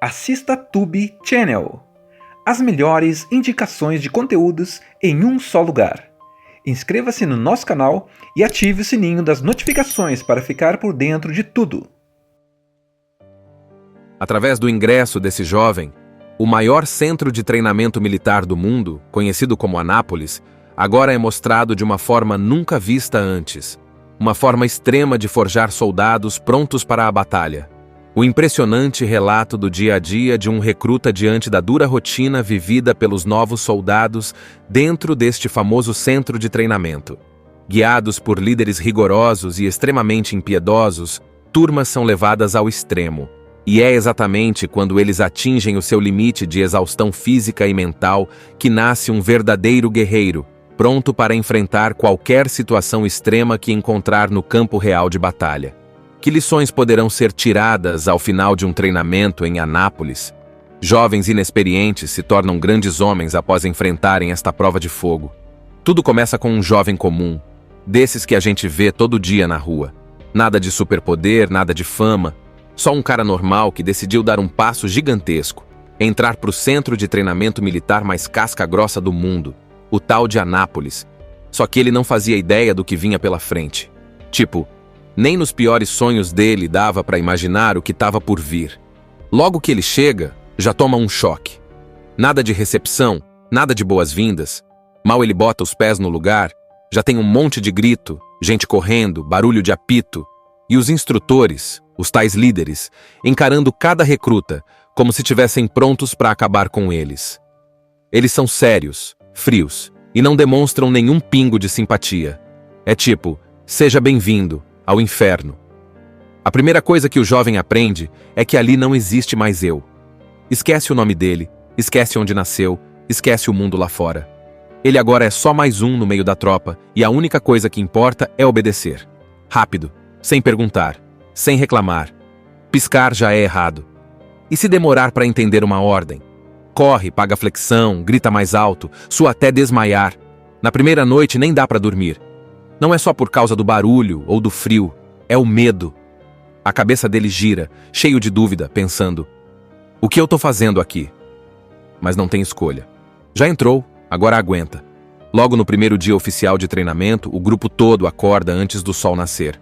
assista Tube Channel. As melhores indicações de conteúdos em um só lugar. Inscreva-se no nosso canal e ative o sininho das notificações para ficar por dentro de tudo. Através do ingresso desse jovem, o maior centro de treinamento militar do mundo, conhecido como Anápolis, agora é mostrado de uma forma nunca vista antes. Uma forma extrema de forjar soldados prontos para a batalha. O impressionante relato do dia a dia de um recruta diante da dura rotina vivida pelos novos soldados dentro deste famoso centro de treinamento. Guiados por líderes rigorosos e extremamente impiedosos, turmas são levadas ao extremo. E é exatamente quando eles atingem o seu limite de exaustão física e mental que nasce um verdadeiro guerreiro, pronto para enfrentar qualquer situação extrema que encontrar no campo real de batalha. Que lições poderão ser tiradas ao final de um treinamento em Anápolis? Jovens inexperientes se tornam grandes homens após enfrentarem esta prova de fogo. Tudo começa com um jovem comum, desses que a gente vê todo dia na rua. Nada de superpoder, nada de fama, só um cara normal que decidiu dar um passo gigantesco, entrar para o centro de treinamento militar mais casca-grossa do mundo, o tal de Anápolis. Só que ele não fazia ideia do que vinha pela frente. Nem nos piores sonhos dele dava para imaginar o que estava por vir. Logo que ele chega, já toma um choque. Nada de recepção, nada de boas-vindas. Mal ele bota os pés no lugar, já tem um monte de grito, gente correndo, barulho de apito, e os instrutores, os tais líderes, encarando cada recruta como se estivessem prontos para acabar com eles. Eles são sérios, frios, e não demonstram nenhum pingo de simpatia. É tipo, seja bem-vindo ao inferno. A primeira coisa que o jovem aprende é que ali não existe mais eu. Esquece o nome dele, esquece onde nasceu, esquece o mundo lá fora. Ele agora é só mais um no meio da tropa e a única coisa que importa é obedecer. Rápido, sem perguntar, sem reclamar. Piscar já é errado. E se demorar para entender uma ordem? Corre, paga flexão, grita mais alto, sua até desmaiar. Na primeira noite nem dá para dormir. Não é só por causa do barulho ou do frio, é o medo. A cabeça dele gira, cheio de dúvida, pensando: o que eu tô fazendo aqui? Mas não tem escolha. Já entrou, agora aguenta. Logo no primeiro dia oficial de treinamento, o grupo todo acorda antes do sol nascer.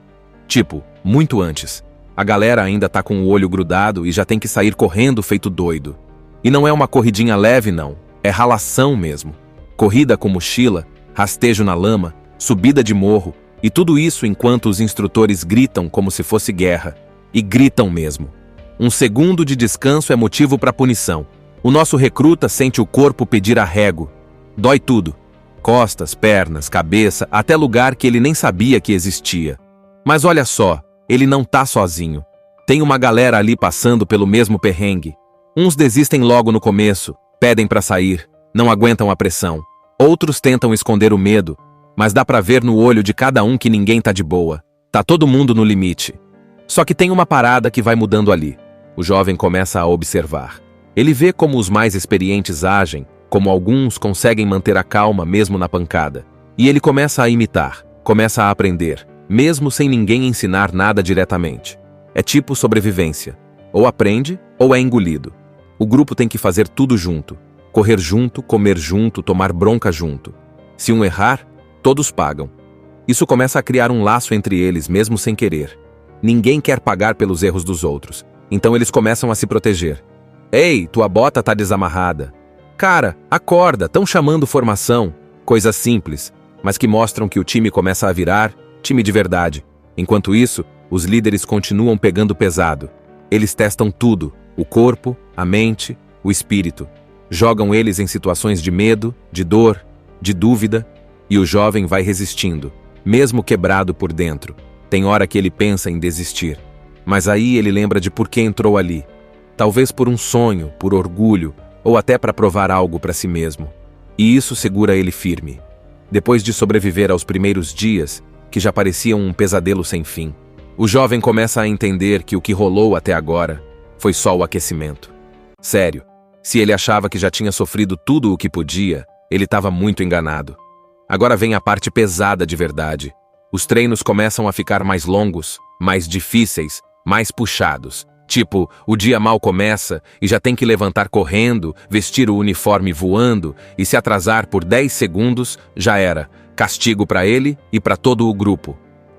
Muito antes. A galera ainda tá com o olho grudado e já tem que sair correndo feito doido. E não é uma corridinha leve não, é ralação mesmo. Corrida com mochila, rastejo na lama, subida de morro, e tudo isso enquanto os instrutores gritam como se fosse guerra. E gritam mesmo. Um segundo de descanso é motivo para punição. O nosso recruta sente o corpo pedir arrego. Dói tudo. Costas, pernas, cabeça, até lugar que ele nem sabia que existia. Mas olha só, ele não tá sozinho. Tem uma galera ali passando pelo mesmo perrengue. Uns desistem logo no começo, pedem para sair, não aguentam a pressão. Outros tentam esconder o medo, mas dá pra ver no olho de cada um que ninguém tá de boa. Tá todo mundo no limite. Só que tem uma parada que vai mudando ali. O jovem começa a observar. Ele vê como os mais experientes agem, como alguns conseguem manter a calma mesmo na pancada. E ele começa a imitar, começa a aprender, mesmo sem ninguém ensinar nada diretamente. É tipo sobrevivência. Ou aprende, ou é engolido. O grupo tem que fazer tudo junto. Correr junto, comer junto, tomar bronca junto. Se um errar, todos pagam. Isso começa a criar um laço entre eles, mesmo sem querer. Ninguém quer pagar pelos erros dos outros, então eles começam a se proteger. Ei, tua bota tá desamarrada. Cara, acorda, tão chamando formação. Coisas simples, mas que mostram que o time começa a virar time de verdade. Enquanto isso, os líderes continuam pegando pesado. Eles testam tudo, o corpo, a mente, o espírito. Jogam eles em situações de medo, de dor, de dúvida, e o jovem vai resistindo, mesmo quebrado por dentro. Tem hora que ele pensa em desistir, mas aí ele lembra de por que entrou ali. Talvez por um sonho, por orgulho, ou até para provar algo para si mesmo. E isso segura ele firme. Depois de sobreviver aos primeiros dias, que já pareciam um pesadelo sem fim, o jovem começa a entender que o que rolou até agora foi só o aquecimento. Sério, se ele achava que já tinha sofrido tudo o que podia, ele estava muito enganado. Agora vem a parte pesada de verdade. Os treinos começam a ficar mais longos, mais difíceis, mais puxados. Tipo, o dia mal começa e já tem que levantar correndo, vestir o uniforme voando e se atrasar por 10 segundos, já era. Castigo para ele e para todo o grupo.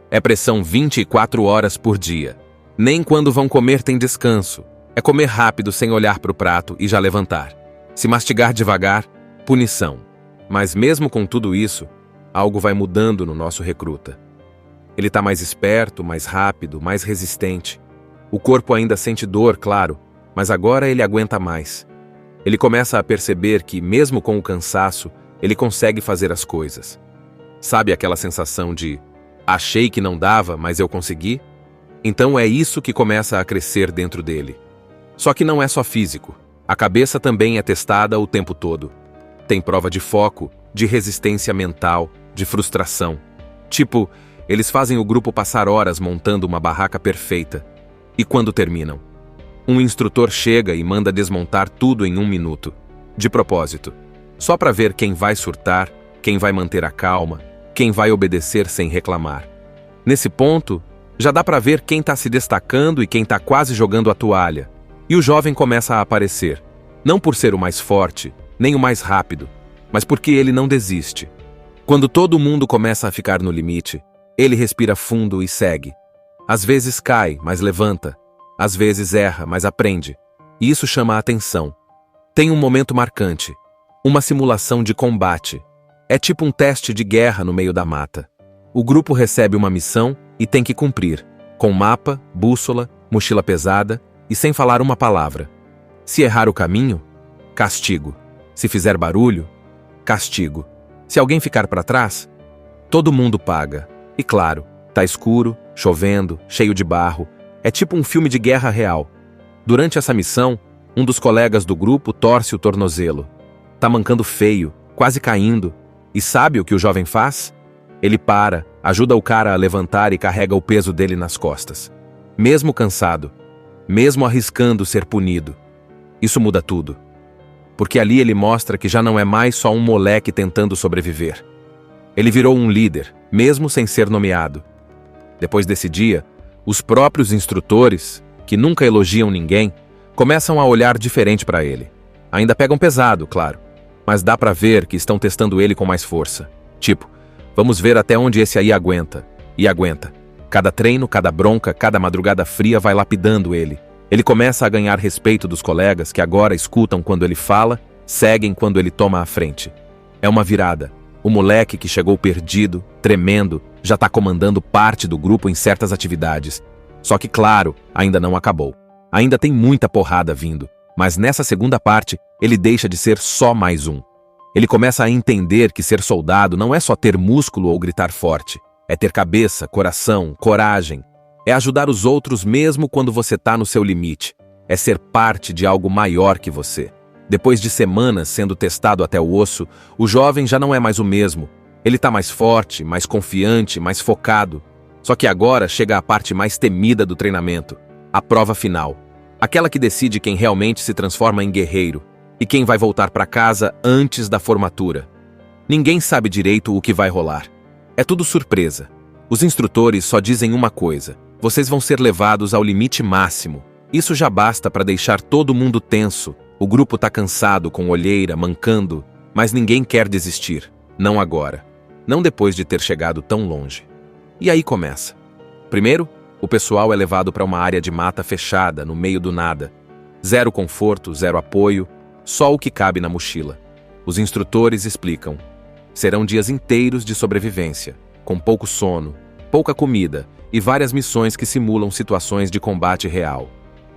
É pressão 24 horas por dia. Nem quando vão comer tem descanso. É comer rápido sem olhar para o prato e já levantar. Se mastigar devagar, punição. Mas mesmo com tudo isso, algo vai mudando no nosso recruta. Ele está mais esperto, mais rápido, mais resistente. O corpo ainda sente dor, claro, mas agora ele aguenta mais. Ele começa a perceber que, mesmo com o cansaço, ele consegue fazer as coisas. Sabe aquela sensação de achei que não dava, mas eu consegui? Então é isso que começa a crescer dentro dele. Só que não é só físico. A cabeça também é testada o tempo todo. Tem prova de foco, de resistência mental, de frustração. Tipo, eles fazem o grupo passar horas montando uma barraca perfeita. E quando terminam? Um instrutor chega e manda desmontar tudo em 1 minuto. De propósito. Só para ver quem vai surtar, quem vai manter a calma, quem vai obedecer sem reclamar. Nesse ponto, já dá para ver quem está se destacando e quem está quase jogando a toalha. E o jovem começa a aparecer. Não por ser o mais forte, nem o mais rápido, mas porque ele não desiste. Quando todo mundo começa a ficar no limite, ele respira fundo e segue. Às vezes cai, mas levanta. Às vezes erra, mas aprende. E isso chama a atenção. Tem um momento marcante. Uma simulação de combate. É tipo um teste de guerra no meio da mata. O grupo recebe uma missão e tem que cumprir. Com mapa, bússola, mochila pesada e sem falar uma palavra. Se errar o caminho, castigo. Se fizer barulho, castigo. Se alguém ficar para trás, todo mundo paga. E claro, tá escuro, chovendo, cheio de barro. É tipo um filme de guerra real. Durante essa missão, um dos colegas do grupo torce o tornozelo. Tá mancando feio, quase caindo. E sabe o que o jovem faz? Ele para, ajuda o cara a levantar e carrega o peso dele nas costas. Mesmo cansado, mesmo arriscando ser punido. Isso muda tudo. Porque ali ele mostra que já não é mais só um moleque tentando sobreviver. Ele virou um líder, mesmo sem ser nomeado. Depois desse dia, os próprios instrutores, que nunca elogiam ninguém, começam a olhar diferente para ele. Ainda pegam pesado, claro, mas dá para ver que estão testando ele com mais força. Tipo, vamos ver até onde esse aí aguenta. E aguenta. Cada treino, cada bronca, cada madrugada fria vai lapidando ele. Ele começa a ganhar respeito dos colegas que agora escutam quando ele fala, seguem quando ele toma a frente. É uma virada. O moleque que chegou perdido, tremendo, já está comandando parte do grupo em certas atividades. Só que, claro, ainda não acabou. Ainda tem muita porrada vindo. Mas nessa segunda parte, ele deixa de ser só mais um. Ele começa a entender que ser soldado não é só ter músculo ou gritar forte. É ter cabeça, coração, coragem. É ajudar os outros mesmo quando você está no seu limite. É ser parte de algo maior que você. Depois de semanas sendo testado até o osso, o jovem já não é mais o mesmo. Ele está mais forte, mais confiante, mais focado. Só que agora chega a parte mais temida do treinamento. A prova final. Aquela que decide quem realmente se transforma em guerreiro. E quem vai voltar para casa antes da formatura. Ninguém sabe direito o que vai rolar. É tudo surpresa. Os instrutores só dizem uma coisa. Vocês vão ser levados ao limite máximo. Isso já basta para deixar todo mundo tenso. O grupo tá cansado, com olheira, mancando, mas ninguém quer desistir. Não agora. Não depois de ter chegado tão longe. E aí começa. Primeiro, o pessoal é levado para uma área de mata fechada, no meio do nada. Zero conforto, zero apoio, só o que cabe na mochila. Os instrutores explicam. Serão dias inteiros de sobrevivência, com pouco sono, pouca comida e várias missões que simulam situações de combate real.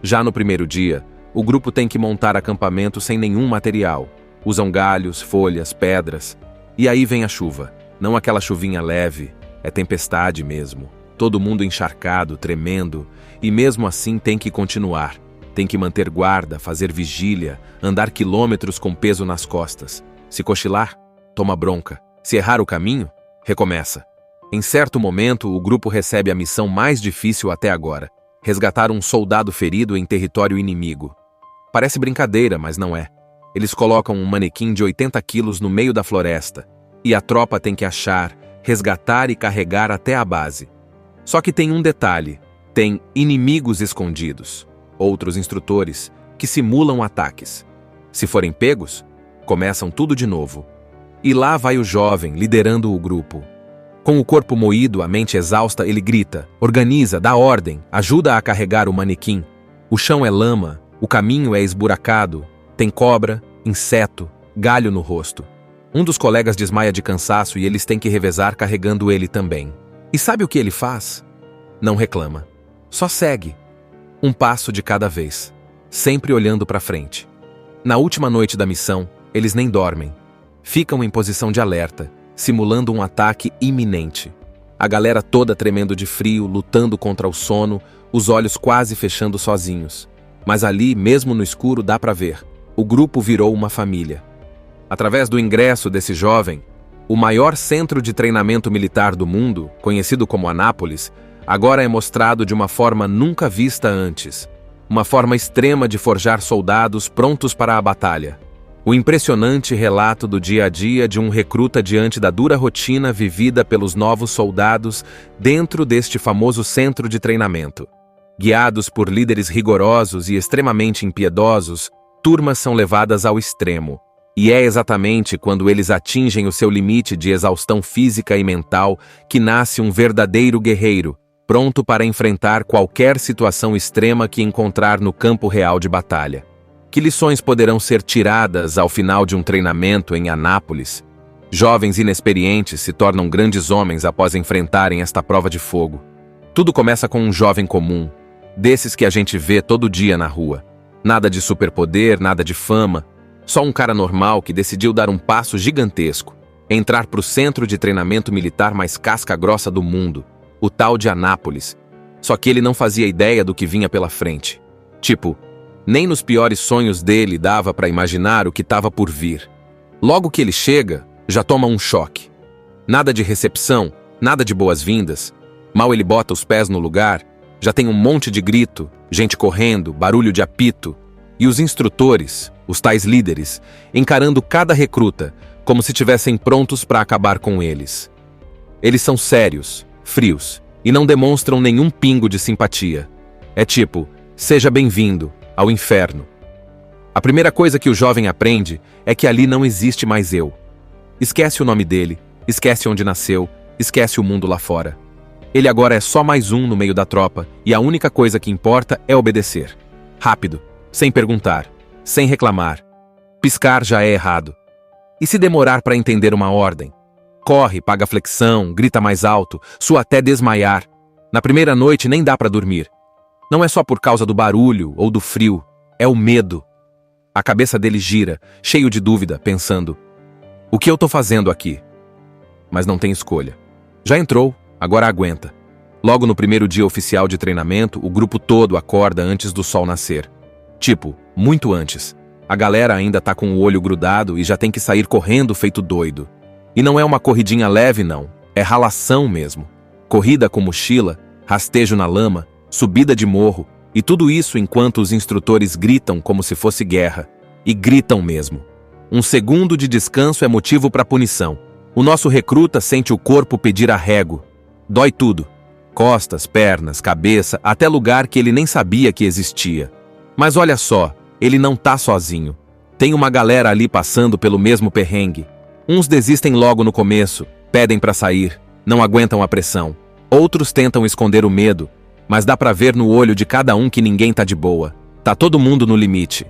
Já no primeiro dia, o grupo tem que montar acampamento sem nenhum material. Usam galhos, folhas, pedras. E aí vem a chuva. Não aquela chuvinha leve, é tempestade mesmo. Todo mundo encharcado, tremendo, e mesmo assim tem que continuar. Tem que manter guarda, fazer vigília, andar quilômetros com peso nas costas. Se cochilar, toma bronca. Se errar o caminho, recomeça. Em certo momento, o grupo recebe a missão mais difícil até agora: resgatar um soldado ferido em território inimigo. Parece brincadeira, mas não é. Eles colocam um manequim de 80 quilos no meio da floresta, e a tropa tem que achar, resgatar e carregar até a base. Só que tem um detalhe: tem inimigos escondidos. outros instrutores, que simulam ataques. Se forem pegos, começam tudo de novo. E lá vai o jovem, liderando o grupo. Com o corpo moído, a mente exausta, ele grita, organiza, dá ordem, ajuda a carregar o manequim. O chão é lama, o caminho é esburacado, tem cobra, inseto, galho no rosto. Um dos colegas desmaia de cansaço e eles têm que revezar carregando ele também. E sabe o que ele faz? Não reclama. Só segue. Um passo de cada vez, sempre olhando para frente. Na última noite da missão, eles nem dormem. Ficam em posição de alerta, simulando um ataque iminente. A galera toda tremendo de frio, lutando contra o sono, os olhos quase fechando sozinhos. Mas ali, mesmo no escuro, dá para ver. O grupo virou uma família. Através do ingresso desse jovem, o maior centro de treinamento militar do mundo, conhecido como Anápolis, agora é mostrado de uma forma nunca vista antes. Uma forma extrema de forjar soldados prontos para a batalha. O impressionante relato do dia a dia de um recruta diante da dura rotina vivida pelos novos soldados dentro deste famoso centro de treinamento. Guiados por líderes rigorosos e extremamente impiedosos, turmas são levadas ao extremo. E é exatamente quando eles atingem o seu limite de exaustão física e mental que nasce um verdadeiro guerreiro, pronto para enfrentar qualquer situação extrema que encontrar no campo real de batalha. Que lições poderão ser tiradas ao final de um treinamento em Anápolis? Jovens inexperientes se tornam grandes homens após enfrentarem esta prova de fogo. Tudo começa com um jovem comum, desses que a gente vê todo dia na rua. Nada de superpoder, nada de fama, só um cara normal que decidiu dar um passo gigantesco, entrar para o centro de treinamento militar mais casca-grossa do mundo, o tal de Anápolis. Só que ele não fazia ideia do que vinha pela frente. Tipo, nem nos piores sonhos dele dava para imaginar o que estava por vir. Logo que ele chega, já toma um choque. Nada de recepção, nada de boas-vindas. Mal ele bota os pés no lugar, já tem um monte de grito, gente correndo, barulho de apito, e os instrutores, os tais líderes, encarando cada recruta como se estivessem prontos para acabar com eles. Eles são sérios, frios, e não demonstram nenhum pingo de simpatia. É tipo, seja bem-vindo ao inferno. A primeira coisa que o jovem aprende é que ali não existe mais eu. Esquece o nome dele, esquece onde nasceu, esquece o mundo lá fora. Ele agora é só mais um no meio da tropa e a única coisa que importa é obedecer. Rápido, sem perguntar, sem reclamar. Piscar já é errado. E se demorar para entender uma ordem? Corre, paga flexão, grita mais alto, sua até desmaiar. Na primeira noite nem dá para dormir. Não é só por causa do barulho ou do frio, é o medo. A cabeça dele gira, cheio de dúvida, pensando: o que eu tô fazendo aqui? Mas não tem escolha. Já entrou, agora aguenta. Logo no primeiro dia oficial de treinamento, o grupo todo acorda antes do sol nascer. Tipo, muito antes. A galera ainda tá com o olho grudado e já tem que sair correndo feito doido. E não é uma corridinha leve, não. É ralação mesmo. Corrida com mochila, rastejo na lama, subida de morro, e tudo isso enquanto os instrutores gritam como se fosse guerra. E gritam mesmo. Um segundo de descanso é motivo para punição. O nosso recruta sente o corpo pedir arrego. Dói tudo. Costas, pernas, cabeça, até lugar que ele nem sabia que existia. Mas olha só, ele não tá sozinho. Tem uma galera ali passando pelo mesmo perrengue. Uns desistem logo no começo, pedem para sair, não aguentam a pressão. Outros tentam esconder o medo, mas dá pra ver no olho de cada um que ninguém tá de boa. Tá todo mundo no limite.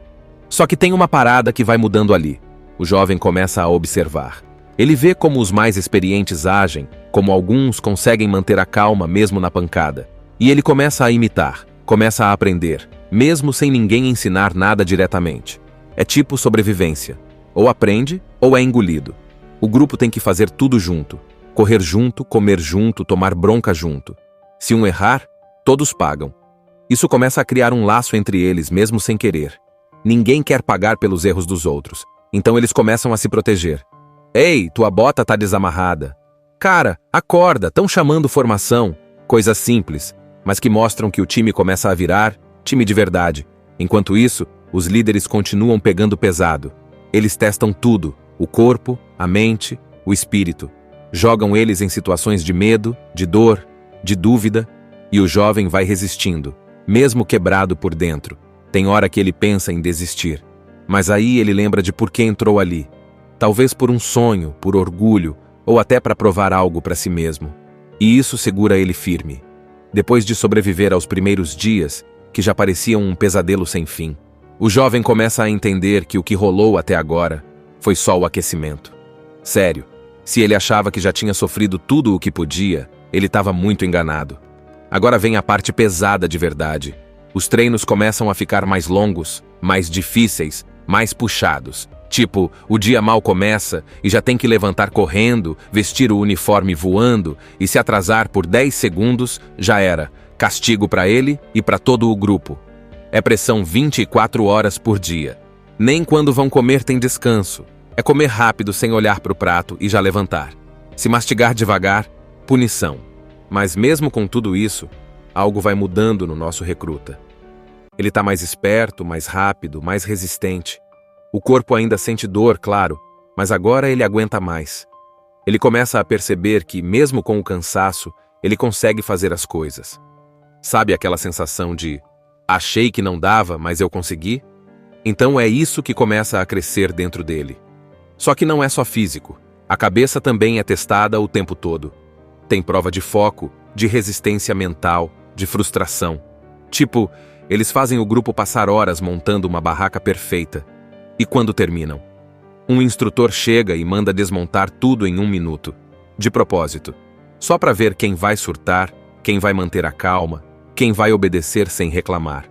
Só que tem uma parada que vai mudando ali. O jovem começa a observar. Ele vê como os mais experientes agem, como alguns conseguem manter a calma mesmo na pancada. E ele começa a imitar, começa a aprender, mesmo sem ninguém ensinar nada diretamente. É tipo sobrevivência. Ou aprende, ou é engolido. O grupo tem que fazer tudo junto. Correr junto, comer junto, tomar bronca junto. Se um errar, todos pagam. Isso começa a criar um laço entre eles, mesmo sem querer. Ninguém quer pagar pelos erros dos outros, então eles começam a se proteger. Ei, tua bota tá desamarrada. Cara, acorda, tão chamando formação. Coisas simples, mas que mostram que o time começa a virar time de verdade. Enquanto isso, os líderes continuam pegando pesado. Eles testam tudo, o corpo, a mente, o espírito. Jogam eles em situações de medo, de dor, de dúvida, e o jovem vai resistindo. mesmo quebrado por dentro. Tem hora que ele pensa em desistir, mas aí ele lembra de por que entrou ali. Talvez por um sonho, por orgulho, ou até para provar algo para si mesmo. E isso segura ele firme. Depois de sobreviver aos primeiros dias, que já pareciam um pesadelo sem fim, o jovem começa a entender que o que rolou até agora foi só o aquecimento. Sério, se ele achava que já tinha sofrido tudo o que podia, ele estava muito enganado. Agora vem a parte pesada de verdade. Os treinos começam a ficar mais longos, mais difíceis, mais puxados. Tipo, o dia mal começa e já tem que levantar correndo, vestir o uniforme voando e se atrasar por 10 segundos, já era. Castigo para ele e para todo o grupo. É pressão 24 horas por dia. Nem quando vão comer tem descanso. É comer rápido sem olhar para o prato e já levantar. Se mastigar devagar, punição. Mas mesmo com tudo isso, algo vai mudando no nosso recruta. Ele está mais esperto, mais rápido, mais resistente. O corpo ainda sente dor, claro, mas agora ele aguenta mais. Ele começa a perceber que, mesmo com o cansaço, ele consegue fazer as coisas. Sabe aquela sensação de achei que não dava, mas eu consegui? Então é isso que começa a crescer dentro dele. Só que não é só físico. A cabeça também é testada o tempo todo. Tem prova de foco, de resistência mental, de frustração. Tipo, eles fazem o grupo passar horas montando uma barraca perfeita. E quando terminam? Um instrutor chega e manda desmontar tudo em 1 minuto. De propósito. Só para ver quem vai surtar, quem vai manter a calma, quem vai obedecer sem reclamar.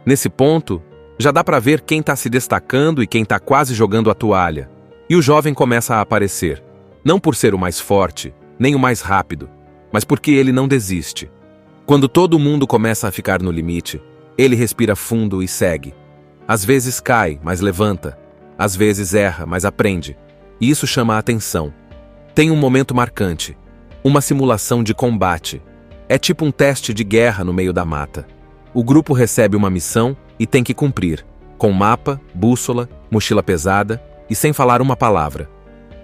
Nesse ponto, já dá para ver quem está se destacando e quem está quase jogando a toalha. E o jovem começa a aparecer. Não por ser o mais forte, nem o mais rápido, mas porque ele não desiste. Quando todo mundo começa a ficar no limite, ele respira fundo e segue. Às vezes cai, mas levanta. Às vezes erra, mas aprende. E isso chama a atenção. Tem um momento marcante. Uma simulação de combate. É tipo um teste de guerra no meio da mata. O grupo recebe uma missão e tem que cumprir. Com mapa, bússola, mochila pesada e sem falar uma palavra.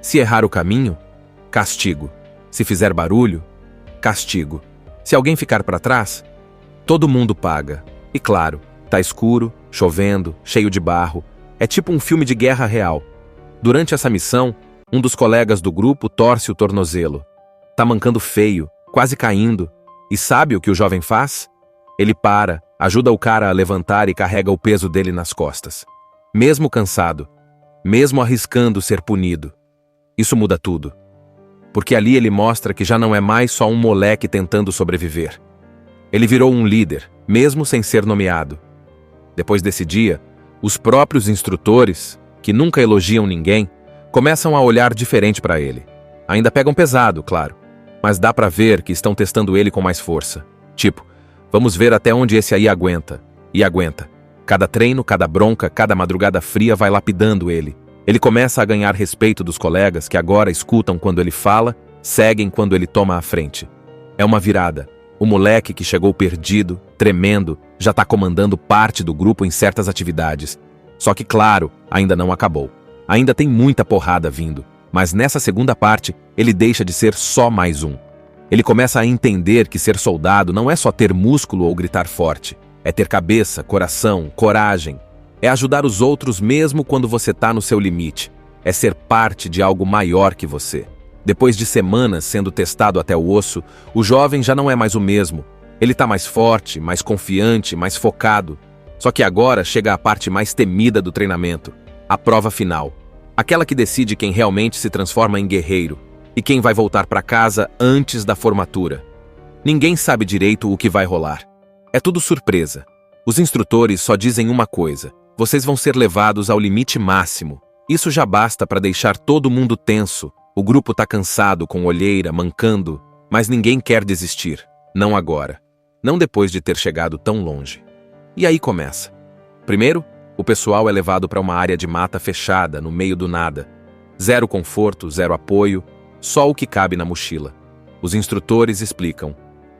Se errar o caminho, castigo. Se fizer barulho, castigo. Se alguém ficar para trás, todo mundo paga. E claro, tá escuro, chovendo, cheio de barro. É tipo um filme de guerra real. Durante essa missão, um dos colegas do grupo torce o tornozelo. Tá mancando feio, quase caindo. E sabe o que o jovem faz? Ele para, ajuda o cara a levantar e carrega o peso dele nas costas. Mesmo cansado, mesmo arriscando ser punido. Isso muda tudo. Porque ali ele mostra que já não é mais só um moleque tentando sobreviver. Ele virou um líder, mesmo sem ser nomeado. Depois desse dia, os próprios instrutores, que nunca elogiam ninguém, começam a olhar diferente para ele. Ainda pegam pesado, claro, mas dá para ver que estão testando ele com mais força. Tipo, vamos ver até onde esse aí aguenta. E aguenta. Cada treino, cada bronca, cada madrugada fria vai lapidando ele. Ele começa a ganhar respeito dos colegas que agora escutam quando ele fala, seguem quando ele toma a frente. É uma virada. O moleque que chegou perdido, tremendo, já está comandando parte do grupo em certas atividades. Só que, claro, ainda não acabou. Ainda tem muita porrada vindo. Mas nessa segunda parte, ele deixa de ser só mais um. Ele começa a entender que ser soldado não é só ter músculo ou gritar forte. É ter cabeça, coração, coragem. É ajudar os outros mesmo quando você está no seu limite. É ser parte de algo maior que você. Depois de semanas sendo testado até o osso, o jovem já não é mais o mesmo. Ele está mais forte, mais confiante, mais focado. Só que agora chega a parte mais temida do treinamento. A prova final. Aquela que decide quem realmente se transforma em guerreiro e quem vai voltar para casa antes da formatura. Ninguém sabe direito o que vai rolar. É tudo surpresa. Os instrutores só dizem uma coisa: vocês vão ser levados ao limite máximo. Isso já basta para deixar todo mundo tenso. O grupo tá cansado, com olheira, mancando, mas ninguém quer desistir. Não agora. Não depois de ter chegado tão longe. E aí começa. Primeiro, o pessoal é levado para uma área de mata fechada, no meio do nada. Zero conforto, zero apoio, só o que cabe na mochila. Os instrutores explicam.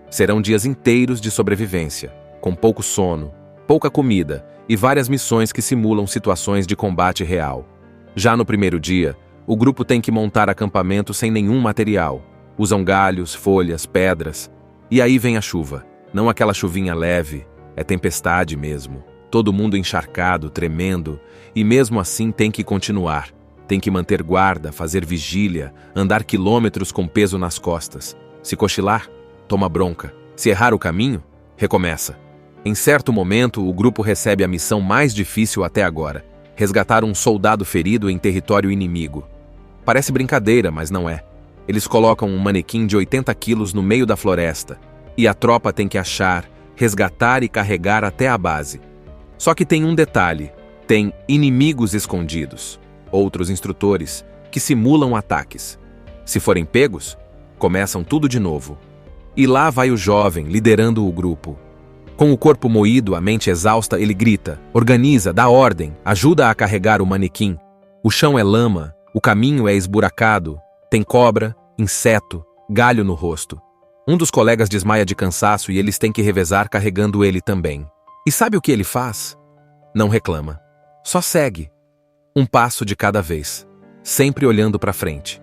Serão dias inteiros de sobrevivência, com pouco sono, pouca comida e várias missões que simulam situações de combate real. Já no primeiro dia, o grupo tem que montar acampamento sem nenhum material. Usam galhos, folhas, pedras. E aí vem a chuva. Não aquela chuvinha leve, É tempestade mesmo. Todo mundo encharcado, tremendo, e mesmo assim tem que continuar. Tem que manter guarda, fazer vigília, andar quilômetros com peso nas costas. Se cochilar, toma bronca. Se errar o caminho, recomeça. Em certo momento, o grupo recebe a missão mais difícil até agora: resgatar um soldado ferido em território inimigo. Parece brincadeira, mas não é. Eles colocam um manequim de 80 quilos no meio da floresta, e a tropa tem que achar, resgatar e carregar até a base. Só que tem um detalhe: tem inimigos escondidos, outros instrutores, que simulam ataques. Se forem pegos, começam tudo de novo. E lá vai o jovem, liderando o grupo. Com o corpo moído, a mente exausta, ele grita, organiza, dá ordem, ajuda a carregar o manequim. O chão é lama, o caminho é esburacado, tem cobra, inseto, galho no rosto. Um dos colegas desmaia de cansaço e eles têm que revezar carregando ele também. E sabe o que ele faz? Não reclama. Só segue. Um passo de cada vez, sempre olhando para frente.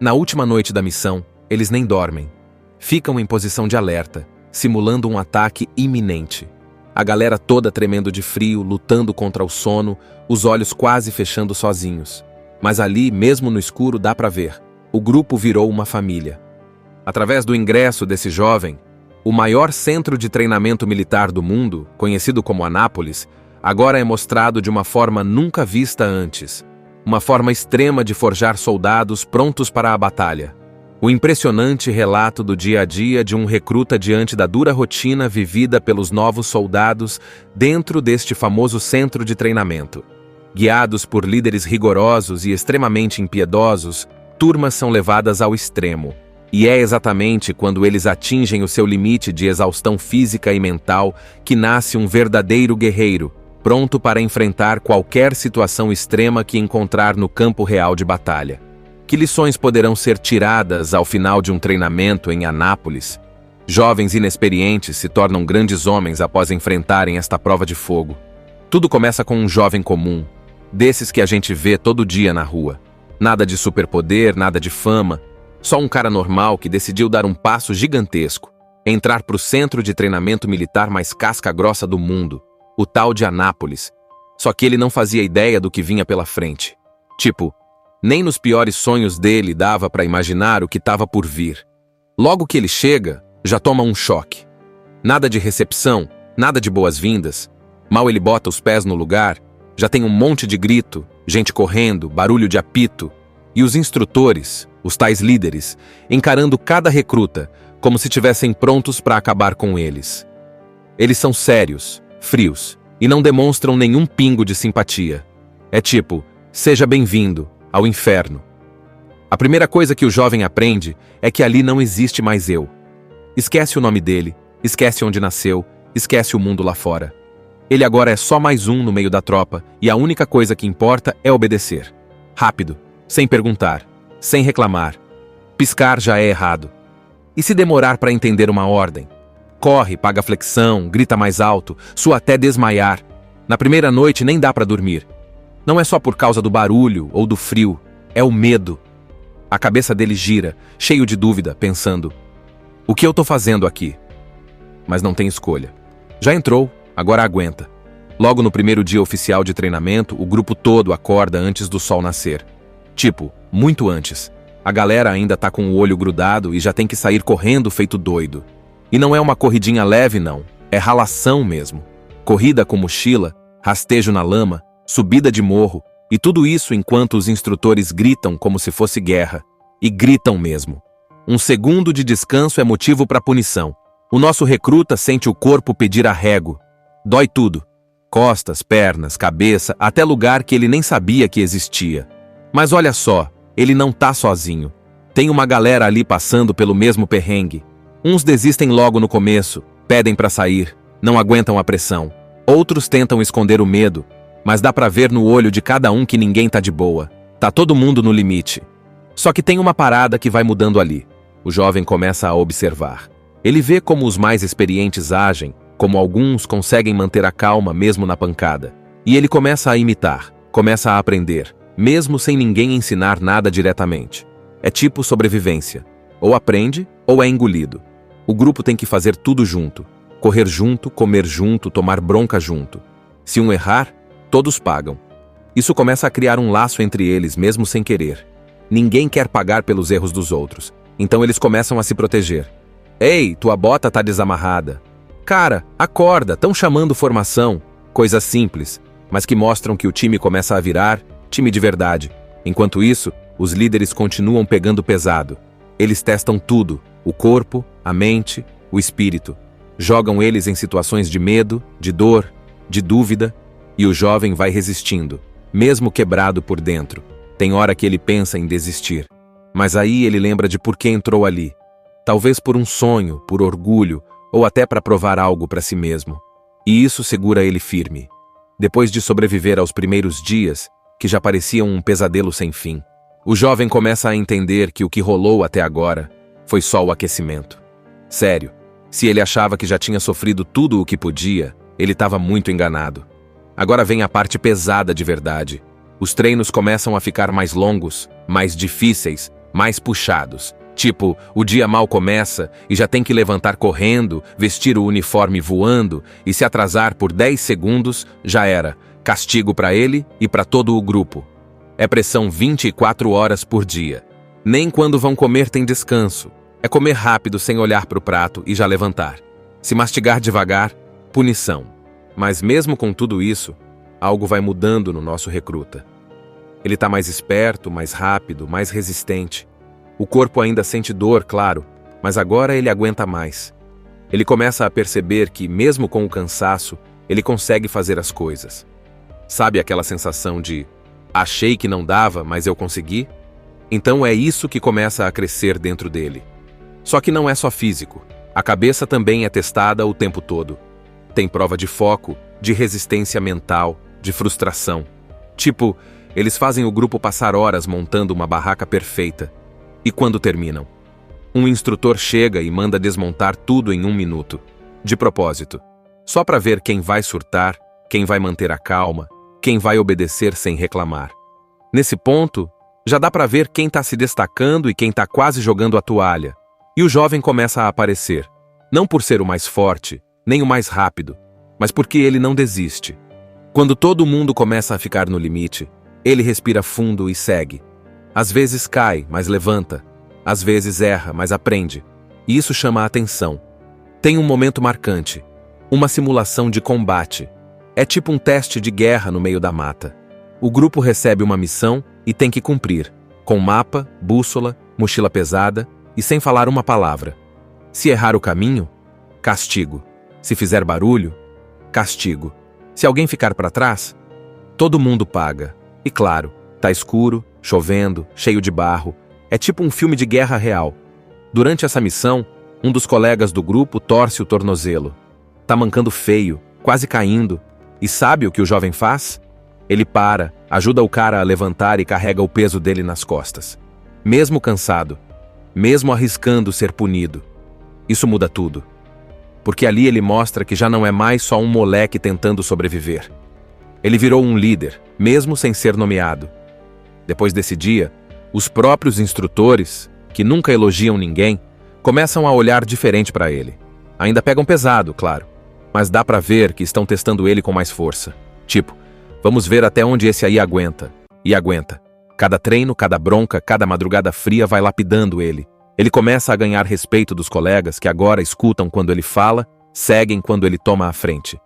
Na última noite da missão, eles nem dormem. Ficam em posição de alerta, simulando um ataque iminente. A galera toda tremendo de frio, lutando contra o sono, os olhos quase fechando sozinhos. Mas ali, mesmo no escuro, dá para ver. O grupo virou uma família. Através do ingresso desse jovem, o maior centro de treinamento militar do mundo, conhecido como Anápolis, agora é mostrado de uma forma nunca vista antes. Uma forma extrema de forjar soldados prontos para a batalha. O impressionante relato do dia a dia de um recruta diante da dura rotina vivida pelos novos soldados dentro deste famoso centro de treinamento. Guiados por líderes rigorosos e extremamente impiedosos, turmas são levadas ao extremo. E é exatamente quando eles atingem o seu limite de exaustão física e mental que nasce um verdadeiro guerreiro, pronto para enfrentar qualquer situação extrema que encontrar no campo real de batalha. Que lições poderão ser tiradas ao final de um treinamento em Anápolis? Jovens inexperientes se tornam grandes homens após enfrentarem esta prova de fogo. Tudo começa com um jovem comum, desses que a gente vê todo dia na rua. Nada de superpoder, nada de fama, só um cara normal que decidiu dar um passo gigantesco, entrar para o centro de treinamento militar mais casca-grossa do mundo, o tal de Anápolis. Só que ele não fazia ideia do que vinha pela frente. Tipo, nem nos piores sonhos dele dava para imaginar o que estava por vir. Logo que ele chega, já toma um choque. Nada de recepção, nada de boas-vindas. Mal ele bota os pés no lugar, já tem um monte de grito, gente correndo, barulho de apito. E os instrutores, os tais líderes, encarando cada recruta como se estivessem prontos para acabar com eles. Eles são sérios, frios, e não demonstram nenhum pingo de simpatia. É tipo, seja bem-vindo ao inferno. A primeira coisa que o jovem aprende é que ali não existe mais eu. Esquece o nome dele, esquece onde nasceu, esquece o mundo lá fora. Ele agora é só mais um no meio da tropa e a única coisa que importa é obedecer. Rápido, sem perguntar, sem reclamar. Piscar já é errado. E se demorar para entender uma ordem? Corre, paga flexão, grita mais alto, sua até desmaiar. Na primeira noite nem dá para dormir. Não é só por causa do barulho ou do frio, é o medo. A cabeça dele gira, cheio de dúvida, pensando: o que eu tô fazendo aqui? Mas não tem escolha. Já entrou, agora aguenta. Logo no primeiro dia oficial de treinamento, o grupo todo acorda antes do sol nascer. Tipo, muito antes. A galera ainda tá com o olho grudado e já tem que sair correndo feito doido. E não é uma corridinha leve não, é ralação mesmo. Corrida com mochila, rastejo na lama, subida de morro, e tudo isso enquanto os instrutores gritam como se fosse guerra. E gritam mesmo. Um segundo de descanso é motivo para punição. O nosso recruta sente o corpo pedir arrego. Dói tudo. Costas, pernas, cabeça, até lugar que ele nem sabia que existia. Mas olha só, ele não tá sozinho. Tem uma galera ali passando pelo mesmo perrengue. Uns desistem logo no começo, pedem para sair, não aguentam a pressão. Outros tentam esconder o medo, mas dá pra ver no olho de cada um que ninguém tá de boa. Tá todo mundo no limite. Só que tem uma parada que vai mudando ali. O jovem começa a observar. Ele vê como os mais experientes agem, como alguns conseguem manter a calma mesmo na pancada. E ele começa a imitar, começa a aprender, mesmo sem ninguém ensinar nada diretamente. É tipo sobrevivência. Ou aprende, ou é engolido. O grupo tem que fazer tudo junto. Correr junto, comer junto, tomar bronca junto. Se um errar, todos pagam. Isso começa a criar um laço entre eles, mesmo sem querer. Ninguém quer pagar pelos erros dos outros, então eles começam a se proteger. Ei, tua bota tá desamarrada. Cara, acorda, tão chamando formação. Coisas simples, mas que mostram que o time começa a virar time de verdade. Enquanto isso, os líderes continuam pegando pesado. Eles testam tudo, o corpo, a mente, o espírito. Jogam eles em situações de medo, de dor, de dúvida, e o jovem vai resistindo, mesmo quebrado por dentro. Tem hora que ele pensa em desistir, mas aí ele lembra de por que entrou ali. Talvez por um sonho, por orgulho, ou até para provar algo para si mesmo. E isso segura ele firme. Depois de sobreviver aos primeiros dias, que já pareciam um pesadelo sem fim, o jovem começa a entender que o que rolou até agora foi só o aquecimento. Sério, se ele achava que já tinha sofrido tudo o que podia, ele estava muito enganado. Agora vem a parte pesada de verdade. Os treinos começam a ficar mais longos, mais difíceis, mais puxados. Tipo, o dia mal começa e já tem que levantar correndo, vestir o uniforme voando e se atrasar por 10 segundos, já era. Castigo para ele e para todo o grupo. É pressão 24 horas por dia. Nem quando vão comer tem descanso. É comer rápido sem olhar para o prato e já levantar. Se mastigar devagar, punição. Mas mesmo com tudo isso, algo vai mudando no nosso recruta. Ele está mais esperto, mais rápido, mais resistente. O corpo ainda sente dor, claro, mas agora ele aguenta mais. Ele começa a perceber que, mesmo com o cansaço, ele consegue fazer as coisas. Sabe aquela sensação de achei que não dava, mas eu consegui? Então é isso que começa a crescer dentro dele. Só que não é só físico. A cabeça também é testada o tempo todo. Tem prova de foco, de resistência mental, de frustração. Tipo, eles fazem o grupo passar horas montando uma barraca perfeita. E quando terminam? Um instrutor chega e manda desmontar tudo em 1 minuto. De propósito. Só para ver quem vai surtar, quem vai manter a calma, quem vai obedecer sem reclamar. Nesse ponto, já dá para ver quem está se destacando e quem está quase jogando a toalha. E o jovem começa a aparecer. Não por ser o mais forte, nem o mais rápido, mas porque ele não desiste. Quando todo mundo começa a ficar no limite, ele respira fundo e segue. Às vezes cai, mas levanta. Às vezes erra, mas aprende. E isso chama a atenção. Tem um momento marcante. Uma simulação de combate. É tipo um teste de guerra no meio da mata. O grupo recebe uma missão e tem que cumprir. Com mapa, bússola, mochila pesada e sem falar uma palavra. Se errar o caminho, castigo. Se fizer barulho, castigo. Se alguém ficar para trás, todo mundo paga. E claro, tá escuro, chovendo, cheio de barro. É tipo um filme de guerra real. Durante essa missão, um dos colegas do grupo torce o tornozelo. Tá mancando feio, quase caindo. E sabe o que o jovem faz? Ele para, ajuda o cara a levantar e carrega o peso dele nas costas. Mesmo cansado, mesmo arriscando ser punido. Isso muda tudo. Porque ali ele mostra que já não é mais só um moleque tentando sobreviver. Ele virou um líder, mesmo sem ser nomeado. Depois desse dia, os próprios instrutores, que nunca elogiam ninguém, começam a olhar diferente para ele. Ainda pegam pesado, claro, mas dá para ver que estão testando ele com mais força. Tipo, vamos ver até onde esse aí aguenta. E aguenta. Cada treino, cada bronca, cada madrugada fria vai lapidando ele. Ele começa a ganhar respeito dos colegas que agora escutam quando ele fala, seguem quando ele toma a frente.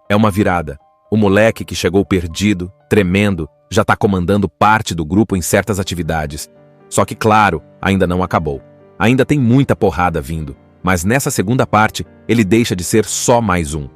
É uma virada. O moleque que chegou perdido, tremendo, já está comandando parte do grupo em certas atividades. Só que, claro, ainda não acabou. Ainda tem muita porrada vindo. Mas nessa segunda parte, ele deixa de ser só mais um.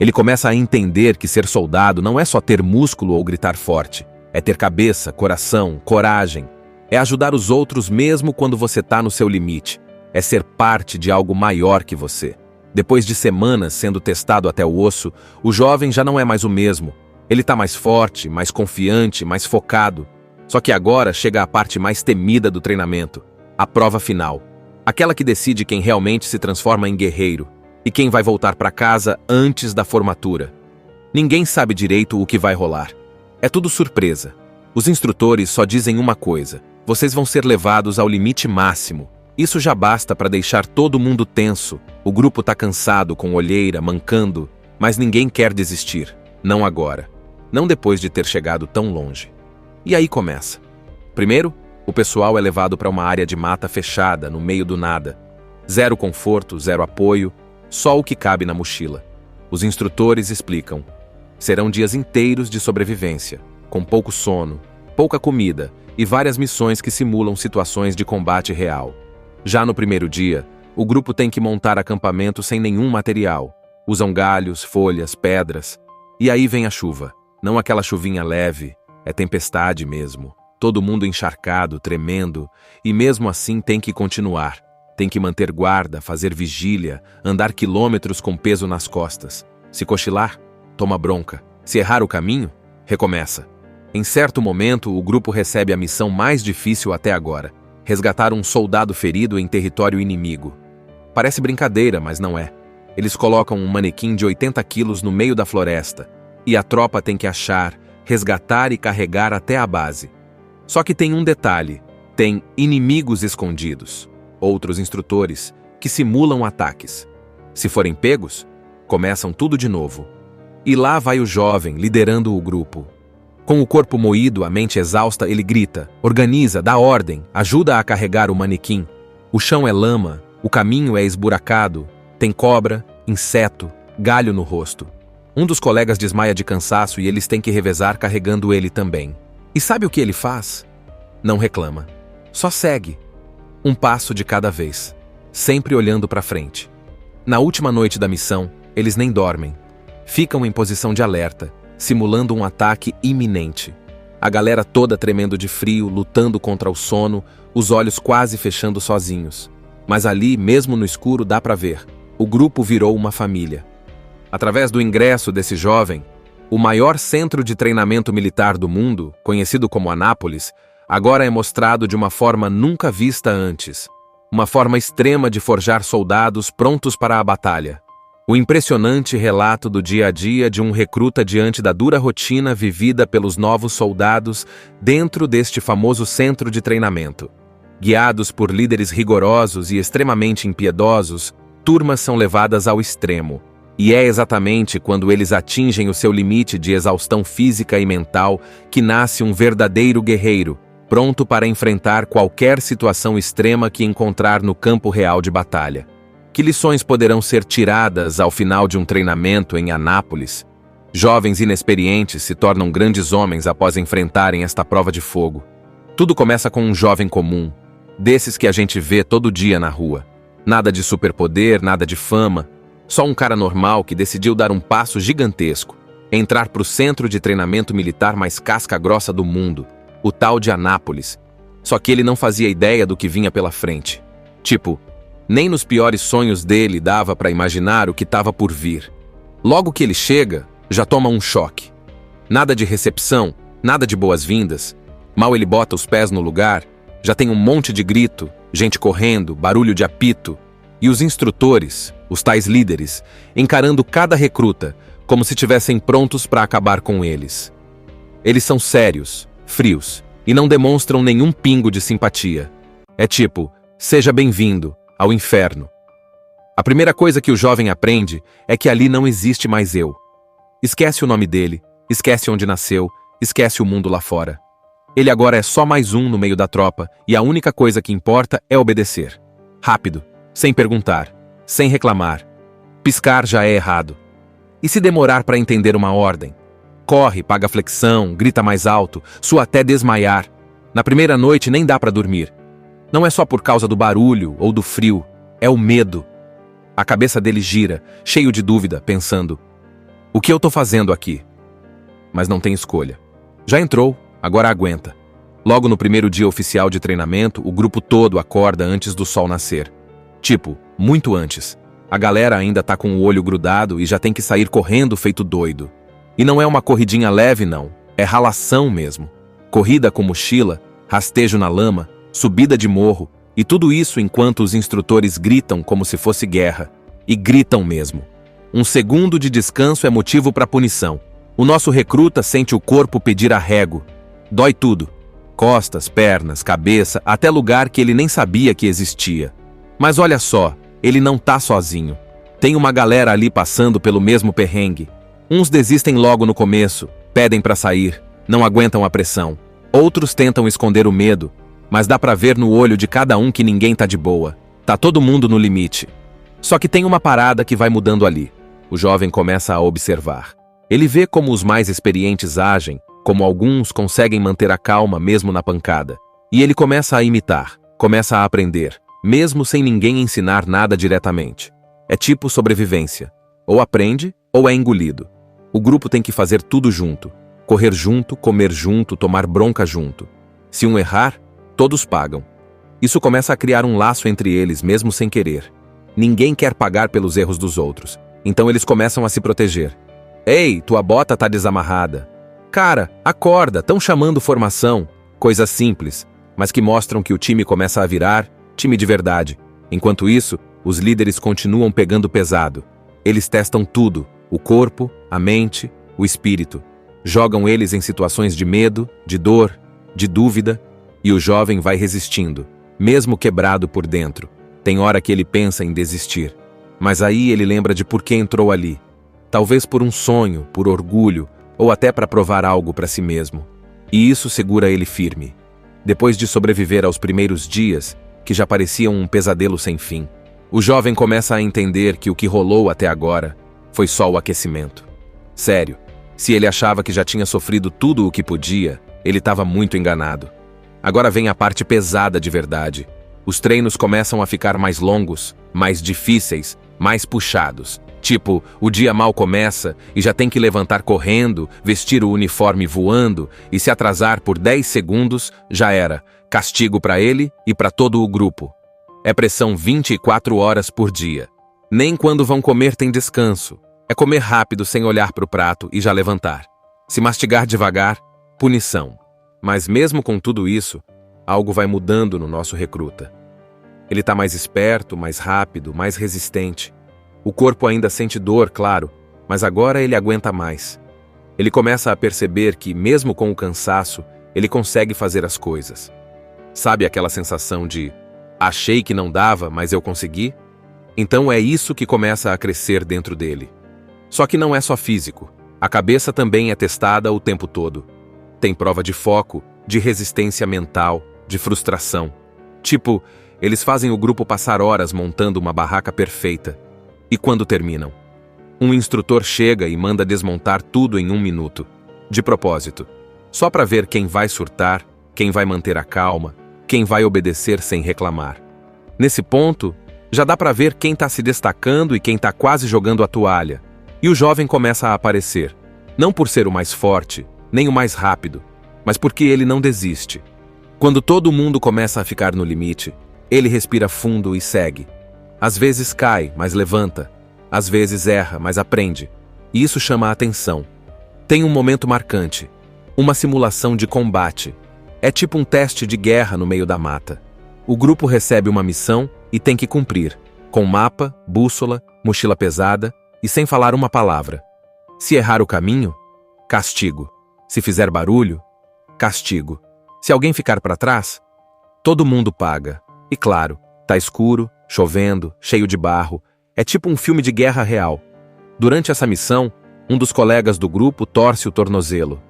Ele começa a entender que ser soldado não é só ter músculo ou gritar forte. É ter cabeça, coração, coragem. É ajudar os outros mesmo quando você está no seu limite. É ser parte de algo maior que você. Depois de semanas sendo testado até o osso, o jovem já não é mais o mesmo. Ele está mais forte, mais confiante, mais focado. Só que agora chega a parte mais temida do treinamento. A prova final. Aquela que decide quem realmente se transforma em guerreiro. E quem vai voltar para casa antes da formatura. Ninguém sabe direito o que vai rolar. É tudo surpresa. Os instrutores só dizem uma coisa. Vocês vão ser levados ao limite máximo. Isso já basta para deixar todo mundo tenso. O grupo tá cansado, com olheira, mancando, mas ninguém quer desistir. Não agora. Não depois de ter chegado tão longe. E aí começa. Primeiro, o pessoal é levado para uma área de mata fechada, no meio do nada. Zero conforto, zero apoio, só o que cabe na mochila. Os instrutores explicam. Serão dias inteiros de sobrevivência, com pouco sono, pouca comida e várias missões que simulam situações de combate real. Já no primeiro dia, o grupo tem que montar acampamento sem nenhum material. Usam galhos, folhas, pedras. E aí vem a chuva. Não aquela chuvinha leve, é tempestade mesmo. Todo mundo encharcado, tremendo, e mesmo assim tem que continuar. Tem que manter guarda, fazer vigília, andar quilômetros com peso nas costas. Se cochilar, toma bronca. Se errar o caminho, recomeça. Em certo momento, o grupo recebe a missão mais difícil até agora: resgatar um soldado ferido em território inimigo. Parece brincadeira, mas não é. Eles colocam um manequim de 80 quilos no meio da floresta, e a tropa tem que achar, resgatar e carregar até a base. Só que tem um detalhe: tem inimigos escondidos, outros instrutores, que simulam ataques. Se forem pegos, começam tudo de novo. E lá vai o jovem liderando o grupo. Com o corpo moído, a mente exausta, ele grita, organiza, dá ordem, ajuda a carregar o manequim. O chão é lama, o caminho é esburacado, tem cobra, inseto, galho no rosto. Um dos colegas desmaia de cansaço e eles têm que revezar carregando ele também. E sabe o que ele faz? Não reclama. Só segue. Um passo de cada vez, sempre olhando para frente. Na última noite da missão, eles nem dormem. Ficam em posição de alerta, simulando um ataque iminente. A galera toda tremendo de frio, lutando contra o sono, os olhos quase fechando sozinhos. Mas ali, mesmo no escuro, dá para ver. O grupo virou uma família. Através do ingresso desse jovem, o maior centro de treinamento militar do mundo, conhecido como Anápolis, agora é mostrado de uma forma nunca vista antes. Uma forma extrema de forjar soldados prontos para a batalha. O impressionante relato do dia a dia de um recruta diante da dura rotina vivida pelos novos soldados dentro deste famoso centro de treinamento. Guiados por líderes rigorosos e extremamente impiedosos, turmas são levadas ao extremo. E é exatamente quando eles atingem o seu limite de exaustão física e mental que nasce um verdadeiro guerreiro, pronto para enfrentar qualquer situação extrema que encontrar no campo real de batalha. Que lições poderão ser tiradas ao final de um treinamento em Anápolis? Jovens inexperientes se tornam grandes homens após enfrentarem esta prova de fogo. Tudo começa com um jovem comum, desses que a gente vê todo dia na rua. Nada de superpoder, nada de fama. Só um cara normal que decidiu dar um passo gigantesco, entrar para o centro de treinamento militar mais casca-grossa do mundo, o tal de Anápolis. Só que ele não fazia ideia do que vinha pela frente. Tipo, nem nos piores sonhos dele dava para imaginar o que estava por vir. Logo que ele chega, já toma um choque. Nada de recepção, nada de boas-vindas. Mal ele bota os pés no lugar, já tem um monte de grito, gente correndo, barulho de apito. E os instrutores, os tais líderes, encarando cada recruta como se estivessem prontos para acabar com eles. Eles são sérios, frios, e não demonstram nenhum pingo de simpatia. É tipo, seja bem-vindo ao inferno. A primeira coisa que o jovem aprende é que ali não existe mais eu. Esquece o nome dele, esquece onde nasceu, esquece o mundo lá fora. Ele agora é só mais um no meio da tropa e a única coisa que importa é obedecer. Rápido, sem perguntar, sem reclamar. Piscar já é errado. E se demorar para entender uma ordem? Corre, paga flexão, grita mais alto, sua até desmaiar. Na primeira noite nem dá para dormir. Não é só por causa do barulho ou do frio, é o medo. A cabeça dele gira, cheio de dúvida, pensando: o que eu tô fazendo aqui? Mas não tem escolha. Já entrou, agora aguenta. Logo no primeiro dia oficial de treinamento, o grupo todo acorda antes do sol nascer. Tipo, muito antes. A galera ainda tá com o olho grudado e já tem que sair correndo feito doido. E não é uma corridinha leve não, é ralação mesmo. Corrida com mochila, rastejo na lama, subida de morro, e tudo isso enquanto os instrutores gritam como se fosse guerra. E gritam mesmo. Um segundo de descanso é motivo para punição. O nosso recruta sente o corpo pedir arrego. Dói tudo. Costas, pernas, cabeça, até lugar que ele nem sabia que existia. Mas olha só, ele não tá sozinho. Tem uma galera ali passando pelo mesmo perrengue. Uns desistem logo no começo, pedem pra sair, não aguentam a pressão. Outros tentam esconder o medo, mas dá pra ver no olho de cada um que ninguém tá de boa. Tá todo mundo no limite. Só que tem uma parada que vai mudando ali. O jovem começa a observar. Ele vê como os mais experientes agem, como alguns conseguem manter a calma mesmo na pancada. E ele começa a imitar, começa a aprender, mesmo sem ninguém ensinar nada diretamente. É tipo sobrevivência. Ou aprende, ou é engolido. O grupo tem que fazer tudo junto. Correr junto, comer junto, tomar bronca junto. Se um errar, todos pagam. Isso começa a criar um laço entre eles, mesmo sem querer. Ninguém quer pagar pelos erros dos outros, então eles começam a se proteger. Ei, tua bota tá desamarrada. Cara, acorda, tão chamando formação. Coisas simples, mas que mostram que o time começa a virar time de verdade. Enquanto isso, os líderes continuam pegando pesado. Eles testam tudo, o corpo, a mente, o espírito. Jogam eles em situações de medo, de dor, de dúvida, e o jovem vai resistindo, mesmo quebrado por dentro. Tem hora que ele pensa em desistir, mas aí ele lembra de por que entrou ali. Talvez por um sonho, por orgulho, ou até para provar algo para si mesmo. E isso segura ele firme. Depois de sobreviver aos primeiros dias, que já pareciam um pesadelo sem fim, o jovem começa a entender que o que rolou até agora foi só o aquecimento. Sério, se ele achava que já tinha sofrido tudo o que podia, ele estava muito enganado. Agora vem a parte pesada de verdade. Os treinos começam a ficar mais longos, mais difíceis, mais puxados. Tipo, o dia mal começa e já tem que levantar correndo, vestir o uniforme voando e se atrasar por 10 segundos, já era. Castigo para ele e para todo o grupo. É pressão 24 horas por dia. Nem quando vão comer tem descanso. É comer rápido sem olhar para o prato e já levantar. Se mastigar devagar, punição. Mas mesmo com tudo isso, algo vai mudando no nosso recruta. Ele está mais esperto, mais rápido, mais resistente. O corpo ainda sente dor, claro, mas agora ele aguenta mais. Ele começa a perceber que, mesmo com o cansaço, ele consegue fazer as coisas. Sabe aquela sensação de achei que não dava, mas eu consegui? Então é isso que começa a crescer dentro dele. Só que não é só físico. A cabeça também é testada o tempo todo. Tem prova de foco, de resistência mental, de frustração. Tipo, eles fazem o grupo passar horas montando uma barraca perfeita. E quando terminam? Um instrutor chega e manda desmontar tudo em 1 minuto. De propósito. Só para ver quem vai surtar, quem vai manter a calma, quem vai obedecer sem reclamar. Nesse ponto, já dá para ver quem está se destacando e quem está quase jogando a toalha. E o jovem começa a aparecer. Não por ser o mais forte, nem o mais rápido, mas porque ele não desiste. Quando todo mundo começa a ficar no limite, ele respira fundo e segue. Às vezes cai, mas levanta. Às vezes erra, mas aprende. E isso chama a atenção. Tem um momento marcante. Uma simulação de combate. É tipo um teste de guerra no meio da mata. O grupo recebe uma missão e tem que cumprir. Com mapa, bússola, mochila pesada e sem falar uma palavra. Se errar o caminho, castigo. Se fizer barulho, castigo. Se alguém ficar para trás, todo mundo paga. E claro, tá escuro, chovendo, cheio de barro. É tipo um filme de guerra real. Durante essa missão, um dos colegas do grupo torce o tornozelo.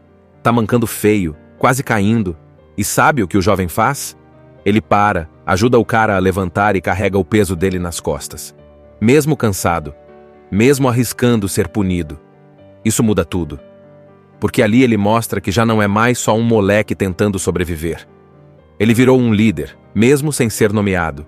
Tá mancando feio, quase caindo. E sabe o que o jovem faz? Ele para, ajuda o cara a levantar e carrega o peso dele nas costas. Mesmo cansado, mesmo arriscando ser punido. Isso muda tudo. Porque ali ele mostra que já não é mais só um moleque tentando sobreviver. Ele virou um líder, mesmo sem ser nomeado.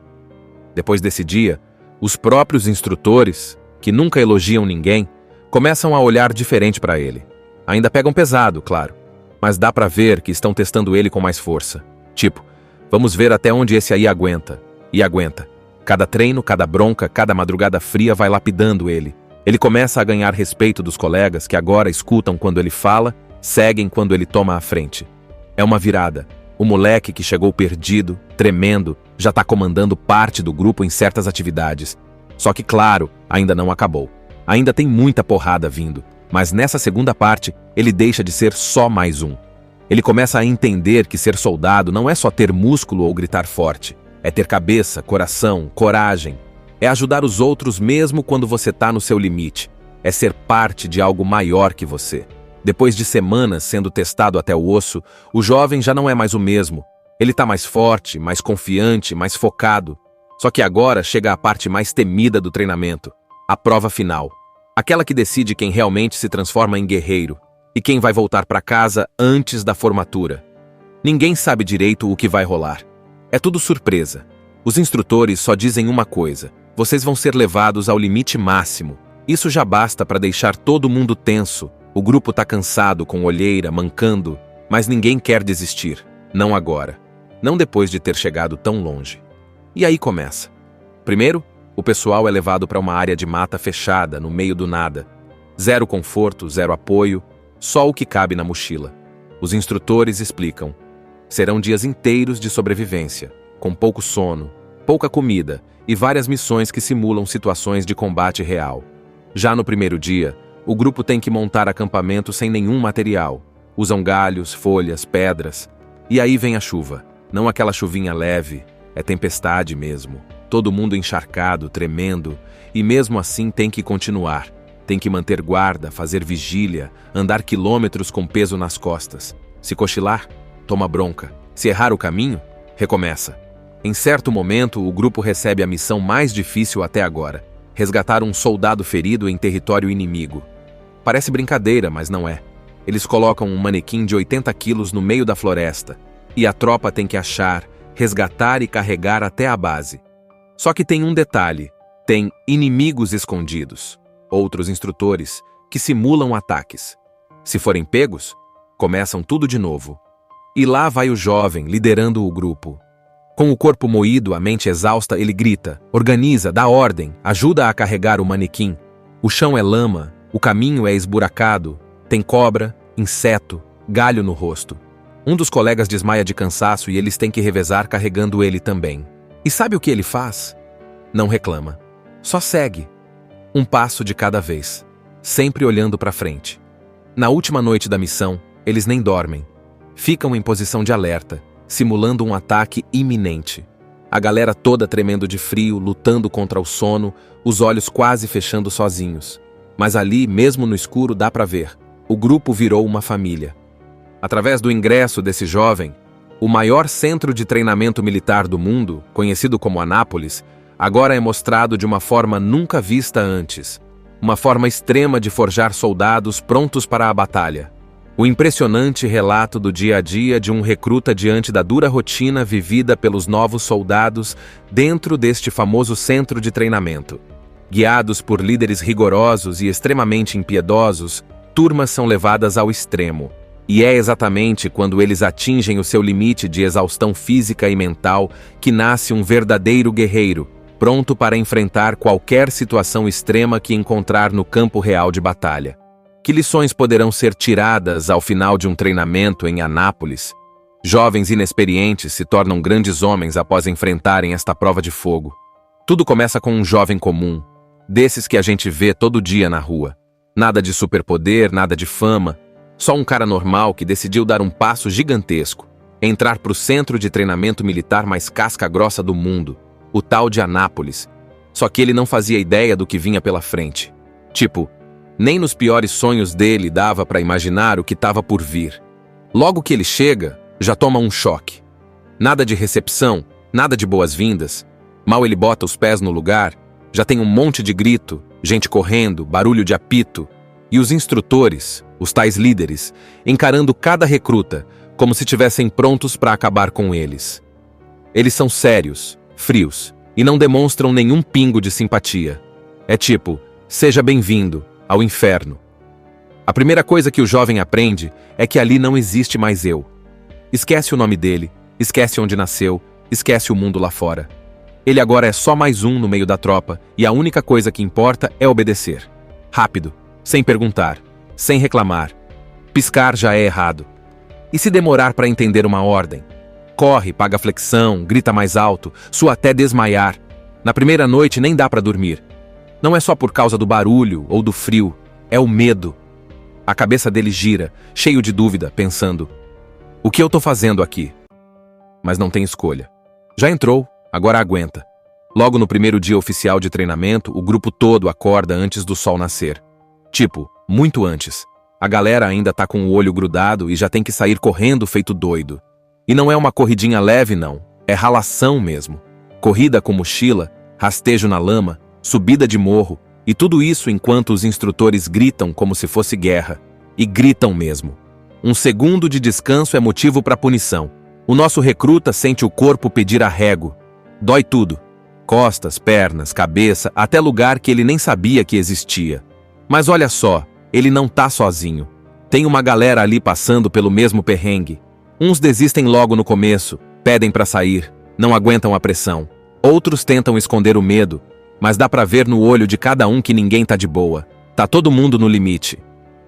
Depois desse dia, os próprios instrutores, que nunca elogiam ninguém, começam a olhar diferente para ele. Ainda pegam pesado, claro, mas dá para ver que estão testando ele com mais força. Tipo, vamos ver até onde esse aí aguenta. E aguenta. Cada treino, cada bronca, cada madrugada fria vai lapidando ele. Ele começa a ganhar respeito dos colegas que agora escutam quando ele fala, seguem quando ele toma a frente. É uma virada. O moleque que chegou perdido, tremendo, já está comandando parte do grupo em certas atividades. Só que, claro, ainda não acabou. Ainda tem muita porrada vindo, mas nessa segunda parte, ele deixa de ser só mais um. Ele começa a entender que ser soldado não é só ter músculo ou gritar forte. É ter cabeça, coração, coragem. É ajudar os outros mesmo quando você está no seu limite. É ser parte de algo maior que você. Depois de semanas sendo testado até o osso, o jovem já não é mais o mesmo. Ele está mais forte, mais confiante, mais focado. Só que agora chega a parte mais temida do treinamento, a prova final. Aquela que decide quem realmente se transforma em guerreiro e quem vai voltar para casa antes da formatura. Ninguém sabe direito o que vai rolar. É tudo surpresa. Os instrutores só dizem uma coisa: vocês vão ser levados ao limite máximo. Isso já basta para deixar todo mundo tenso. O grupo está cansado, com olheira, mancando, mas ninguém quer desistir. Não agora. Não depois de ter chegado tão longe. E aí começa. Primeiro, o pessoal é levado para uma área de mata fechada, no meio do nada. Zero conforto, zero apoio, só o que cabe na mochila. Os instrutores explicam. Serão dias inteiros de sobrevivência, com pouco sono, pouca comida e várias missões que simulam situações de combate real. Já no primeiro dia, o grupo tem que montar acampamento sem nenhum material. Usam galhos, folhas, pedras. E aí vem a chuva. Não aquela chuvinha leve, é tempestade mesmo. Todo mundo encharcado, tremendo, e mesmo assim tem que continuar. Tem que manter guarda, fazer vigília, andar quilômetros com peso nas costas. Se cochilar, toma bronca. Se errar o caminho, recomeça. Em certo momento, o grupo recebe a missão mais difícil até agora: resgatar um soldado ferido em território inimigo. Parece brincadeira, mas não é. Eles colocam um manequim de 80 quilos no meio da floresta, e a tropa tem que achar, resgatar e carregar até a base. Só que tem um detalhe: tem inimigos escondidos, outros instrutores, que simulam ataques. Se forem pegos, começam tudo de novo. E lá vai o jovem, liderando o grupo. Com o corpo moído, a mente exausta, ele grita, organiza, dá ordem, ajuda a carregar o manequim. O chão é lama, o caminho é esburacado, tem cobra, inseto, galho no rosto. Um dos colegas desmaia de cansaço e eles têm que revezar carregando ele também. E sabe o que ele faz? Não reclama. Só segue. Um passo de cada vez, sempre olhando para frente. Na última noite da missão, eles nem dormem. Ficam em posição de alerta, simulando um ataque iminente. A galera toda tremendo de frio, lutando contra o sono, os olhos quase fechando sozinhos. Mas ali, mesmo no escuro, dá para ver. O grupo virou uma família. Através do ingresso desse jovem, o maior centro de treinamento militar do mundo, conhecido como Anápolis, agora é mostrado de uma forma nunca vista antes. Uma forma extrema de forjar soldados prontos para a batalha. O impressionante relato do dia a dia de um recruta diante da dura rotina vivida pelos novos soldados dentro deste famoso centro de treinamento. Guiados por líderes rigorosos e extremamente impiedosos, turmas são levadas ao extremo. E é exatamente quando eles atingem o seu limite de exaustão física e mental que nasce um verdadeiro guerreiro, pronto para enfrentar qualquer situação extrema que encontrar no campo real de batalha. Que lições poderão ser tiradas ao final de um treinamento em Anápolis? Jovens inexperientes se tornam grandes homens após enfrentarem esta prova de fogo. Tudo começa com um jovem comum, desses que a gente vê todo dia na rua. Nada de superpoder, nada de fama, só um cara normal que decidiu dar um passo gigantesco, entrar para o centro de treinamento militar mais casca-grossa do mundo, o tal de Anápolis. Só que ele não fazia ideia do que vinha pela frente. Tipo, nem nos piores sonhos dele dava para imaginar o que estava por vir. Logo que ele chega, já toma um choque. Nada de recepção, nada de boas-vindas. Mal ele bota os pés no lugar, já tem um monte de grito, gente correndo, barulho de apito. E os instrutores, os tais líderes, encarando cada recruta, como se tivessem prontos para acabar com eles. Eles são sérios, frios, e não demonstram nenhum pingo de simpatia. É tipo, seja bem-vindo ao inferno. A primeira coisa que o jovem aprende é que ali não existe mais eu. Esquece o nome dele, esquece onde nasceu, esquece o mundo lá fora. Ele agora é só mais um no meio da tropa e a única coisa que importa é obedecer. Rápido, sem perguntar, sem reclamar. Piscar já é errado. E se demorar para entender uma ordem? Corre, paga flexão, grita mais alto, sua até desmaiar. Na primeira noite nem dá para dormir. Não é só por causa do barulho ou do frio, é o medo. A cabeça dele gira, cheio de dúvida, pensando: O que eu tô fazendo aqui? Mas não tem escolha. Já entrou, agora aguenta. Logo no primeiro dia oficial de treinamento, o grupo todo acorda antes do sol nascer. Tipo, muito antes. A galera ainda tá com o olho grudado e já tem que sair correndo feito doido. E não é uma corridinha leve, não. É ralação mesmo. Corrida com mochila, rastejo na lama, subida de morro, e tudo isso enquanto os instrutores gritam como se fosse guerra. E gritam mesmo. Um segundo de descanso é motivo para punição. O nosso recruta sente o corpo pedir arrego. Dói tudo. Costas, pernas, cabeça, até lugar que ele nem sabia que existia. Mas olha só, ele não tá sozinho. Tem uma galera ali passando pelo mesmo perrengue. Uns desistem logo no começo, pedem pra sair, não aguentam a pressão. Outros tentam esconder o medo, mas dá pra ver no olho de cada um que ninguém tá de boa. Tá todo mundo no limite.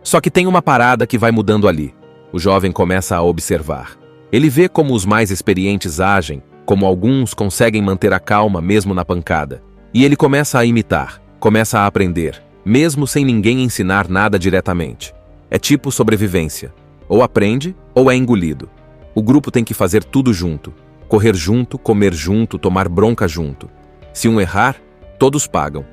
Só que tem uma parada que vai mudando ali. O jovem começa a observar. Ele vê como os mais experientes agem, como alguns conseguem manter a calma mesmo na pancada. E ele começa a imitar, começa a aprender, mesmo sem ninguém ensinar nada diretamente. É tipo sobrevivência. Ou aprende, ou é engolido. O grupo tem que fazer tudo junto. Correr junto, comer junto, tomar bronca junto. Se um errar, todos pagam.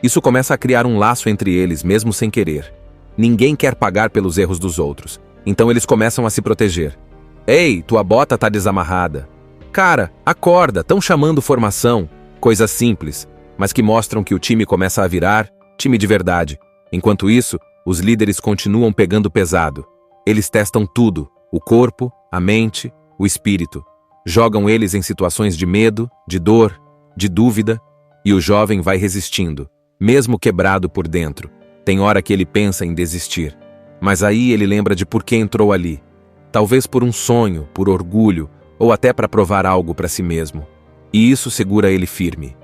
Isso começa a criar um laço entre eles, mesmo sem querer. Ninguém quer pagar pelos erros dos outros. Então eles começam a se proteger. Ei, tua bota tá desamarrada. Cara, acorda, tão chamando formação. Coisas simples, mas que mostram que o time começa a virar time de verdade. Enquanto isso, os líderes continuam pegando pesado. Eles testam tudo, o corpo, a mente, o espírito. Jogam eles em situações de medo, de dor, de dúvida, e o jovem vai resistindo, mesmo quebrado por dentro. Tem hora que ele pensa em desistir, mas aí ele lembra de por que entrou ali. Talvez por um sonho, por orgulho, ou até para provar algo para si mesmo. E isso segura ele firme.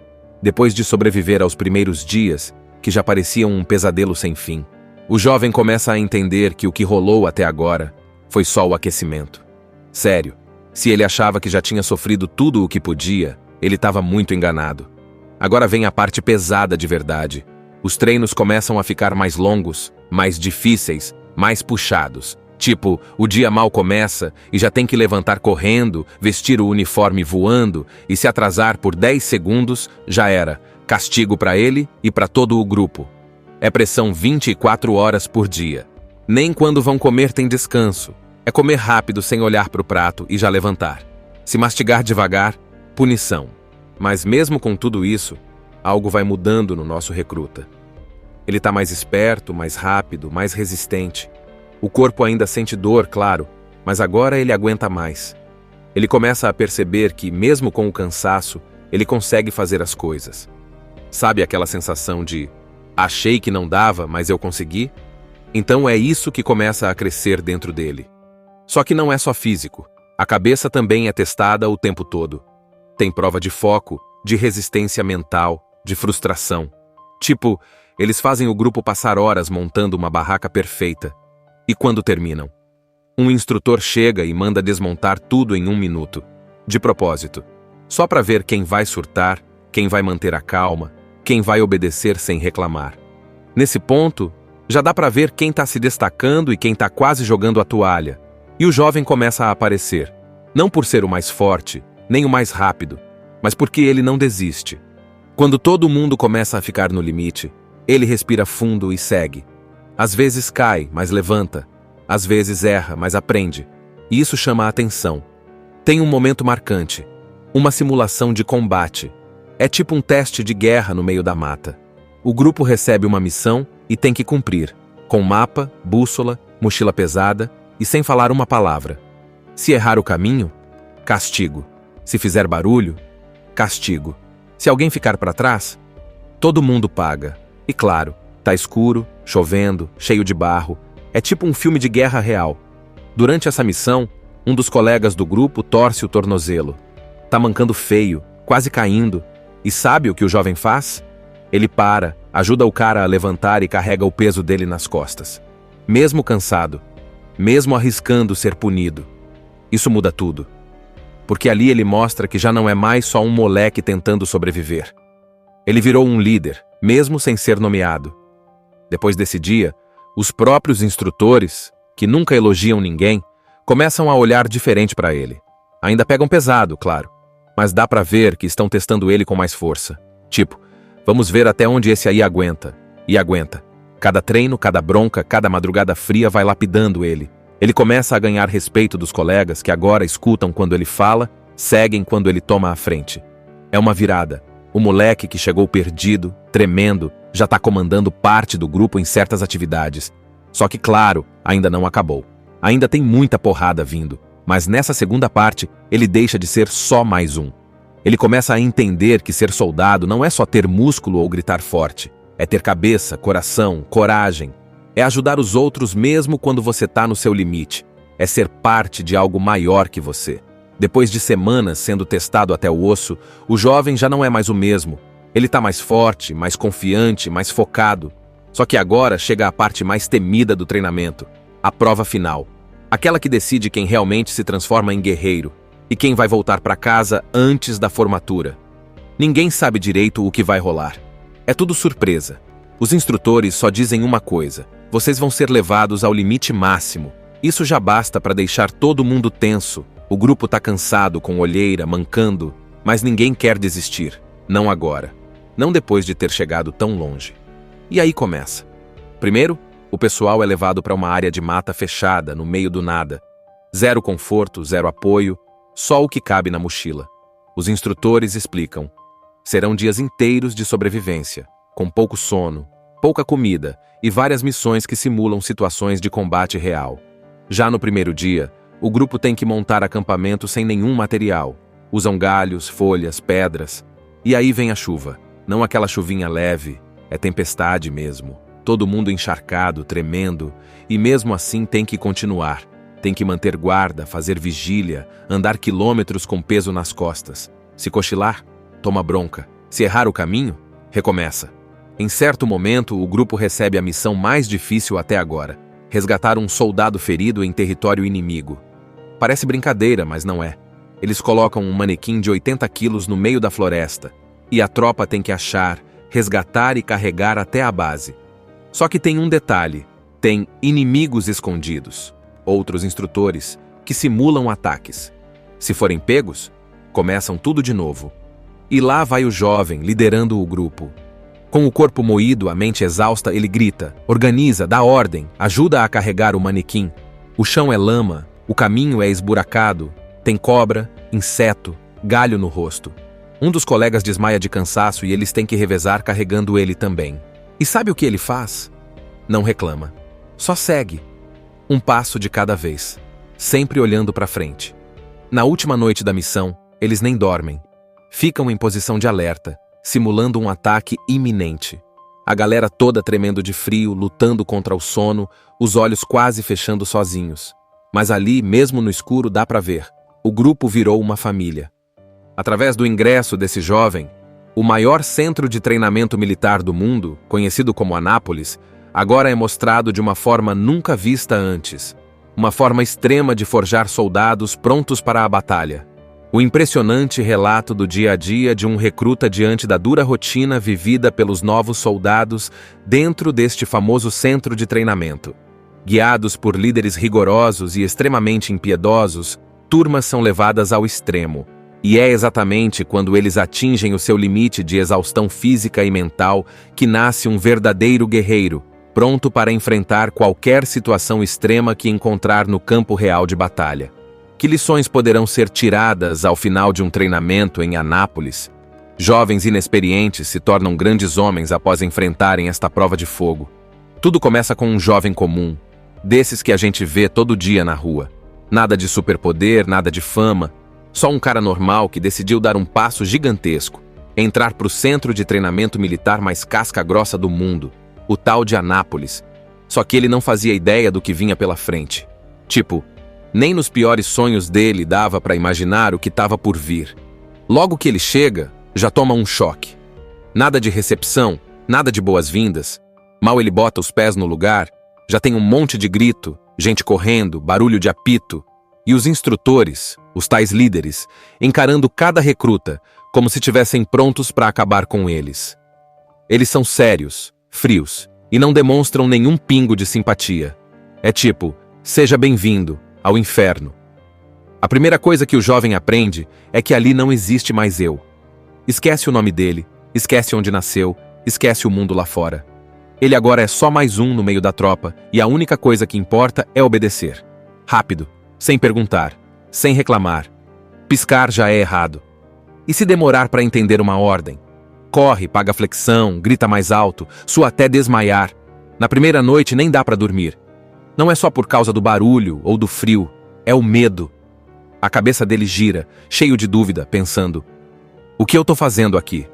Depois de sobreviver aos primeiros dias, que já pareciam um pesadelo sem fim, o jovem começa a entender que o que rolou até agora foi só o aquecimento. Sério, se ele achava que já tinha sofrido tudo o que podia, ele estava muito enganado. Agora vem a parte pesada de verdade. Os treinos começam a ficar mais longos, mais difíceis, mais puxados. Tipo, o dia mal começa e já tem que levantar correndo, vestir o uniforme voando e se atrasar por 10 segundos, já era. Castigo para ele e para todo o grupo. É pressão 24 horas por dia. Nem quando vão comer tem descanso. É comer rápido sem olhar para o prato e já levantar. Se mastigar devagar, punição. Mas mesmo com tudo isso, algo vai mudando no nosso recruta. Ele está mais esperto, mais rápido, mais resistente. O corpo ainda sente dor, claro, mas agora ele aguenta mais. Ele começa a perceber que, mesmo com o cansaço, ele consegue fazer as coisas. Sabe aquela sensação de achei que não dava, mas eu consegui? Então é isso que começa a crescer dentro dele. Só que não é só físico. A cabeça também é testada o tempo todo. Tem prova de foco, de resistência mental, de frustração. Tipo, eles fazem o grupo passar horas montando uma barraca perfeita. E quando terminam? Um instrutor chega e manda desmontar tudo em 1 minuto. De propósito. Só para ver quem vai surtar, quem vai manter a calma, quem vai obedecer sem reclamar. Nesse ponto, já dá para ver quem está se destacando e quem está quase jogando a toalha. E o jovem começa a aparecer. Não por ser o mais forte, nem o mais rápido, mas porque ele não desiste. Quando todo mundo começa a ficar no limite, ele respira fundo e segue. Às vezes cai, mas levanta. Às vezes erra, mas aprende. E isso chama a atenção. Tem um momento marcante. Uma simulação de combate. É tipo um teste de guerra no meio da mata. O grupo recebe uma missão e tem que cumprir. Com mapa, bússola, mochila pesada e sem falar uma palavra. Se errar o caminho, castigo. Se fizer barulho, castigo. Se alguém ficar para trás, todo mundo paga. E claro, tá escuro, chovendo, cheio de barro. É tipo um filme de guerra real. Durante essa missão, um dos colegas do grupo torce o tornozelo. Tá mancando feio, quase caindo. E sabe o que o jovem faz? Ele para, ajuda o cara a levantar e carrega o peso dele nas costas. Mesmo cansado, mesmo arriscando ser punido. Isso muda tudo. Porque ali ele mostra que já não é mais só um moleque tentando sobreviver. Ele virou um líder, mesmo sem ser nomeado. Depois desse dia, os próprios instrutores, que nunca elogiam ninguém, Começam a olhar diferente para ele. Ainda pegam pesado, claro, mas dá pra ver que estão testando ele com mais força. Tipo, vamos ver até onde esse aí aguenta. E aguenta. Cada treino, cada bronca, cada madrugada fria vai lapidando ele. Ele começa a ganhar respeito dos colegas que agora escutam quando ele fala, seguem quando ele toma a frente. É uma virada. O moleque que chegou perdido, tremendo, já tá comandando parte do grupo em certas atividades. Só que, claro, ainda não acabou. Ainda tem muita porrada vindo. Mas nessa segunda parte, ele deixa de ser só mais um. Ele começa a entender que ser soldado não é só ter músculo ou gritar forte. É ter cabeça, coração, coragem. É ajudar os outros mesmo quando você tá no seu limite. É ser parte de algo maior que você. Depois de semanas sendo testado até o osso, o jovem já não é mais o mesmo. Ele tá mais forte, mais confiante, mais focado. Só que agora chega a parte mais temida do treinamento. A prova final. Aquela que decide quem realmente se transforma em guerreiro e quem vai voltar para casa antes da formatura. Ninguém sabe direito o que vai rolar. É tudo surpresa. Os instrutores só dizem uma coisa: vocês vão ser levados ao limite máximo. Isso já basta para deixar todo mundo tenso. O grupo tá cansado, com olheira, mancando, mas ninguém quer desistir. Não agora. Não depois de ter chegado tão longe. E aí começa. Primeiro, o pessoal é levado para uma área de mata fechada, no meio do nada. Zero conforto, zero apoio, só o que cabe na mochila. Os instrutores explicam. Serão dias inteiros de sobrevivência, com pouco sono, pouca comida e várias missões que simulam situações de combate real. Já no primeiro dia, o grupo tem que montar acampamento sem nenhum material. Usam galhos, folhas, pedras. E aí vem a chuva. Não aquela chuvinha leve, é tempestade mesmo. Todo mundo encharcado, tremendo, e mesmo assim tem que continuar. Tem que manter guarda, fazer vigília, andar quilômetros com peso nas costas. Se cochilar, toma bronca. Se errar o caminho, recomeça. Em certo momento, o grupo recebe a missão mais difícil até agora: resgatar um soldado ferido em território inimigo. Parece brincadeira, mas não é. Eles colocam um manequim de 80 quilos no meio da floresta, e a tropa tem que achar, resgatar e carregar até a base. Só que tem um detalhe: tem inimigos escondidos, outros instrutores, que simulam ataques. Se forem pegos, começam tudo de novo. E lá vai o jovem, liderando o grupo. Com o corpo moído, a mente exausta, ele grita, organiza, dá ordem, ajuda a carregar o manequim. O chão é lama, o caminho é esburacado, tem cobra, inseto, galho no rosto. Um dos colegas desmaia de cansaço e eles têm que revezar carregando ele também. E sabe o que ele faz? Não reclama. Só segue. Um passo de cada vez, sempre olhando para frente. Na última noite da missão, eles nem dormem. Ficam em posição de alerta, simulando um ataque iminente. A galera toda tremendo de frio, lutando contra o sono, os olhos quase fechando sozinhos. Mas ali, mesmo no escuro, dá para ver. O grupo virou uma família. Através do ingresso desse jovem, o maior centro de treinamento militar do mundo, conhecido como Anápolis, agora é mostrado de uma forma nunca vista antes. Uma forma extrema de forjar soldados prontos para a batalha. O impressionante relato do dia a dia de um recruta diante da dura rotina vivida pelos novos soldados dentro deste famoso centro de treinamento. Guiados por líderes rigorosos e extremamente impiedosos, turmas são levadas ao extremo. E é exatamente quando eles atingem o seu limite de exaustão física e mental que nasce um verdadeiro guerreiro, pronto para enfrentar qualquer situação extrema que encontrar no campo real de batalha. Que lições poderão ser tiradas ao final de um treinamento em Anápolis? Jovens inexperientes se tornam grandes homens após enfrentarem esta prova de fogo. Tudo começa com um jovem comum, desses que a gente vê todo dia na rua. Nada de superpoder, nada de fama. Só um cara normal que decidiu dar um passo gigantesco, entrar para o centro de treinamento militar mais casca-grossa do mundo, o tal de Anápolis. Só que ele não fazia ideia do que vinha pela frente. Tipo, nem nos piores sonhos dele dava para imaginar o que estava por vir. Logo que ele chega, já toma um choque. Nada de recepção, nada de boas-vindas. Mal ele bota os pés no lugar, já tem um monte de grito, gente correndo, barulho de apito. E os instrutores, os tais líderes, encarando cada recruta como se estivessem prontos para acabar com eles. Eles são sérios, frios, e não demonstram nenhum pingo de simpatia. É tipo, seja bem-vindo, ao inferno. A primeira coisa que o jovem aprende é que ali não existe mais eu. Esquece o nome dele, esquece onde nasceu, esquece o mundo lá fora. Ele agora é só mais um no meio da tropa e a única coisa que importa é obedecer. Rápido, sem perguntar, sem reclamar. Piscar já é errado. E se demorar para entender uma ordem? Corre, paga flexão, grita mais alto, sua até desmaiar. Na primeira noite nem dá para dormir. Não é só por causa do barulho ou do frio, é o medo. A cabeça dele gira, cheio de dúvida, pensando: o que eu tô fazendo aqui?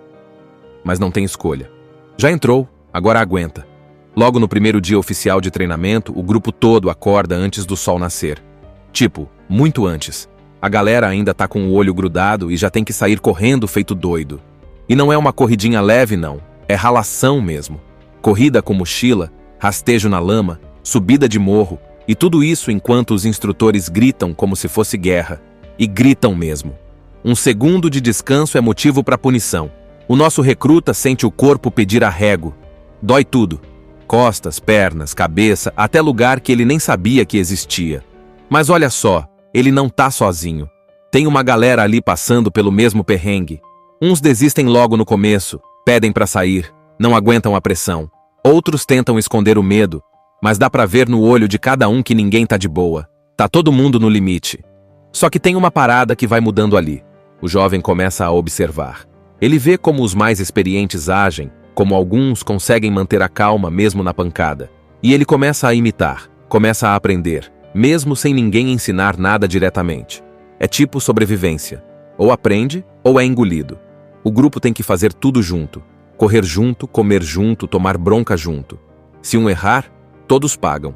Mas não tem escolha. Já entrou, agora aguenta. Logo no primeiro dia oficial de treinamento, o grupo todo acorda antes do sol nascer. Tipo, muito antes. A galera ainda tá com o olho grudado e já tem que sair correndo feito doido. E não é uma corridinha leve, não. É ralação mesmo. Corrida com mochila, rastejo na lama, subida de morro, e tudo isso enquanto os instrutores gritam como se fosse guerra. E gritam mesmo. Um segundo de descanso é motivo para punição. O nosso recruta sente o corpo pedir arrego. Dói tudo. Costas, pernas, cabeça, até lugar que ele nem sabia que existia. Mas olha só, ele não tá sozinho. Tem uma galera ali passando pelo mesmo perrengue. Uns desistem logo no começo, pedem para sair, não aguentam a pressão. Outros tentam esconder o medo, mas dá pra ver no olho de cada um que ninguém tá de boa. Tá todo mundo no limite. Só que tem uma parada que vai mudando ali. O jovem começa a observar. Ele vê como os mais experientes agem, como alguns conseguem manter a calma mesmo na pancada. E ele começa a imitar, começa a aprender, mesmo sem ninguém ensinar nada diretamente. É tipo sobrevivência. Ou aprende, ou é engolido. O grupo tem que fazer tudo junto. Correr junto, comer junto, tomar bronca junto. Se um errar, todos pagam.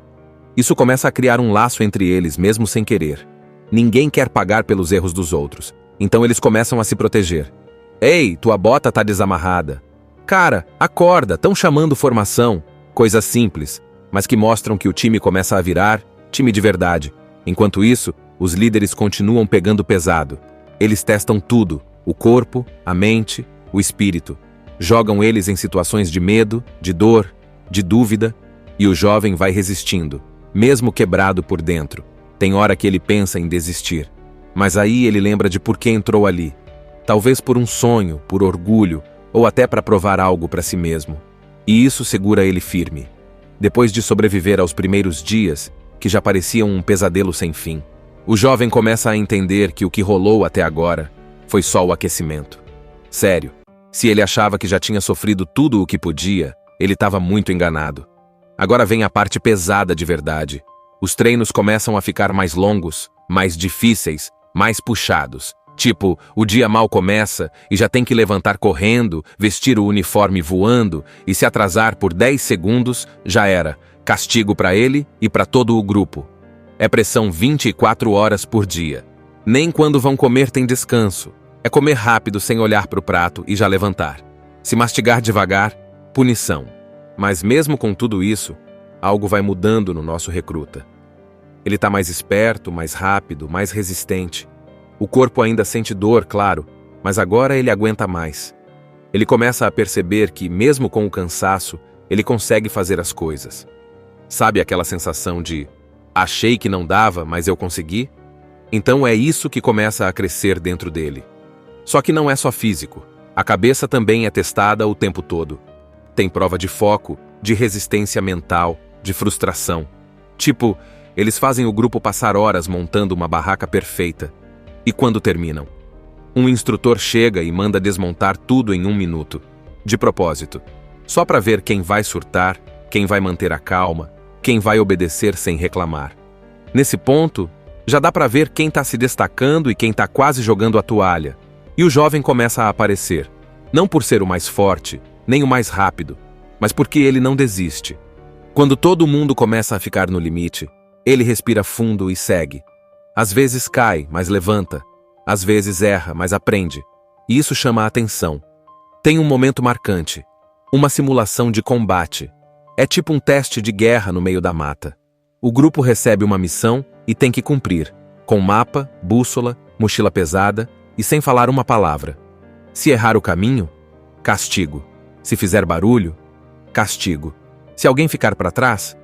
Isso começa a criar um laço entre eles, mesmo sem querer. Ninguém quer pagar pelos erros dos outros, então eles começam a se proteger. Ei, tua bota tá desamarrada. Cara, acorda, tão chamando formação. Coisas simples, mas que mostram que o time começa a virar time de verdade. Enquanto isso, os líderes continuam pegando pesado. Eles testam tudo, o corpo, a mente, o espírito. Jogam eles em situações de medo, de dor, de dúvida, e o jovem vai resistindo, mesmo quebrado por dentro. Tem hora que ele pensa em desistir, mas aí ele lembra de por que entrou ali. Talvez por um sonho, por orgulho, ou até para provar algo para si mesmo. E isso segura ele firme. Depois de sobreviver aos primeiros dias, que já pareciam um pesadelo sem fim, o jovem começa a entender que o que rolou até agora foi só o aquecimento. Sério, se ele achava que já tinha sofrido tudo o que podia, ele estava muito enganado. Agora vem a parte pesada de verdade. Os treinos começam a ficar mais longos, mais difíceis, mais puxados. Tipo, o dia mal começa e já tem que levantar correndo, vestir o uniforme voando e se atrasar por 10 segundos, já era. Castigo para ele e para todo o grupo. É pressão 24 horas por dia. Nem quando vão comer tem descanso. É comer rápido sem olhar para o prato e já levantar. Se mastigar devagar, punição. Mas mesmo com tudo isso, algo vai mudando no nosso recruta. Ele está mais esperto, mais rápido, mais resistente. O corpo ainda sente dor, claro, mas agora ele aguenta mais. Ele começa a perceber que, mesmo com o cansaço, ele consegue fazer as coisas. Sabe aquela sensação de achei que não dava, mas eu consegui? Então é isso que começa a crescer dentro dele. Só que não é só físico. A cabeça também é testada o tempo todo. Tem prova de foco, de resistência mental, de frustração. Tipo, eles fazem o grupo passar horas montando uma barraca perfeita. E quando terminam? Um instrutor chega e manda desmontar tudo em 1 minuto. De propósito. Só para ver quem vai surtar, quem vai manter a calma, quem vai obedecer sem reclamar. Nesse ponto, já dá para ver quem está se destacando e quem está quase jogando a toalha. E o jovem começa a aparecer. Não por ser o mais forte, nem o mais rápido, mas porque ele não desiste. Quando todo mundo começa a ficar no limite, ele respira fundo e segue. Às vezes cai, mas levanta. Às vezes erra, mas aprende. E isso chama a atenção. Tem um momento marcante. Uma simulação de combate. É tipo um teste de guerra no meio da mata. O grupo recebe uma missão e tem que cumprir. Com mapa, bússola, mochila pesada e sem falar uma palavra. Se errar o caminho, castigo. Se fizer barulho, castigo. Se alguém ficar para trás,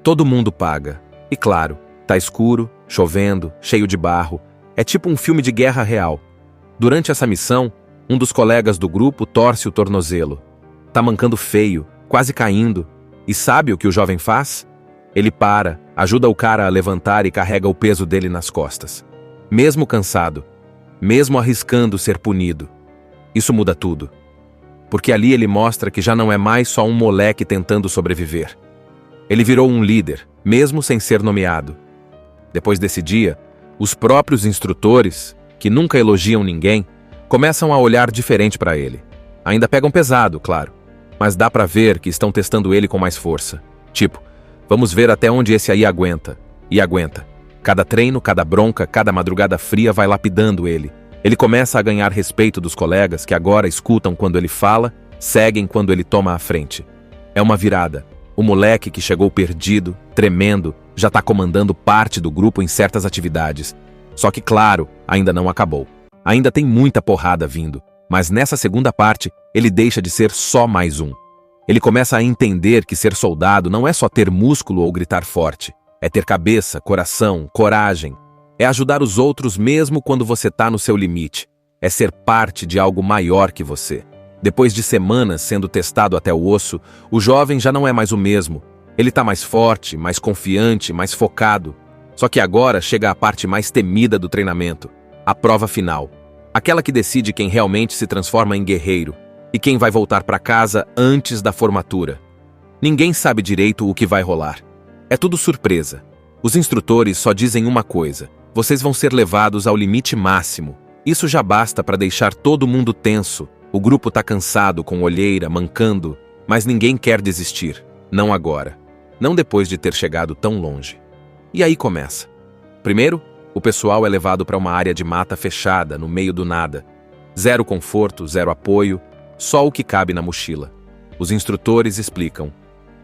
todo mundo paga. E claro, Tá escuro, chovendo, cheio de barro. É tipo um filme de guerra real. Durante essa missão, um dos colegas do grupo torce o tornozelo. Tá mancando feio, quase caindo. E sabe o que o jovem faz? Ele para, ajuda o cara a levantar e carrega o peso dele nas costas. Mesmo cansado, mesmo arriscando ser punido. Isso muda tudo. Porque ali ele mostra que já não é mais só um moleque tentando sobreviver. Ele virou um líder, mesmo sem ser nomeado. Depois desse dia, os próprios instrutores, que nunca elogiam ninguém, começam a olhar diferente para ele. Ainda pegam pesado, claro, mas dá para ver que estão testando ele com mais força. Tipo, vamos ver até onde esse aí aguenta. E aguenta. Cada treino, cada bronca, cada madrugada fria vai lapidando ele. Ele começa a ganhar respeito dos colegas que agora escutam quando ele fala, seguem quando ele toma a frente. É uma virada. O moleque que chegou perdido, tremendo, já está comandando parte do grupo em certas atividades. Só que, claro, ainda não acabou. Ainda tem muita porrada vindo, mas nessa segunda parte, ele deixa de ser só mais um. Ele começa a entender que ser soldado não é só ter músculo ou gritar forte. É ter cabeça, coração, coragem. É ajudar os outros mesmo quando você está no seu limite. É ser parte de algo maior que você. Depois de semanas sendo testado até o osso, o jovem já não é mais o mesmo. Ele está mais forte, mais confiante, mais focado. Só que agora chega a parte mais temida do treinamento. A prova final. Aquela que decide quem realmente se transforma em guerreiro e quem vai voltar para casa antes da formatura. Ninguém sabe direito o que vai rolar. É tudo surpresa. Os instrutores só dizem uma coisa: vocês vão ser levados ao limite máximo. Isso já basta para deixar todo mundo tenso. O grupo tá cansado, com olheira, mancando, mas ninguém quer desistir. Não agora. Não depois de ter chegado tão longe. E aí começa. Primeiro, o pessoal é levado para uma área de mata fechada, no meio do nada. Zero conforto, zero apoio, só o que cabe na mochila. Os instrutores explicam.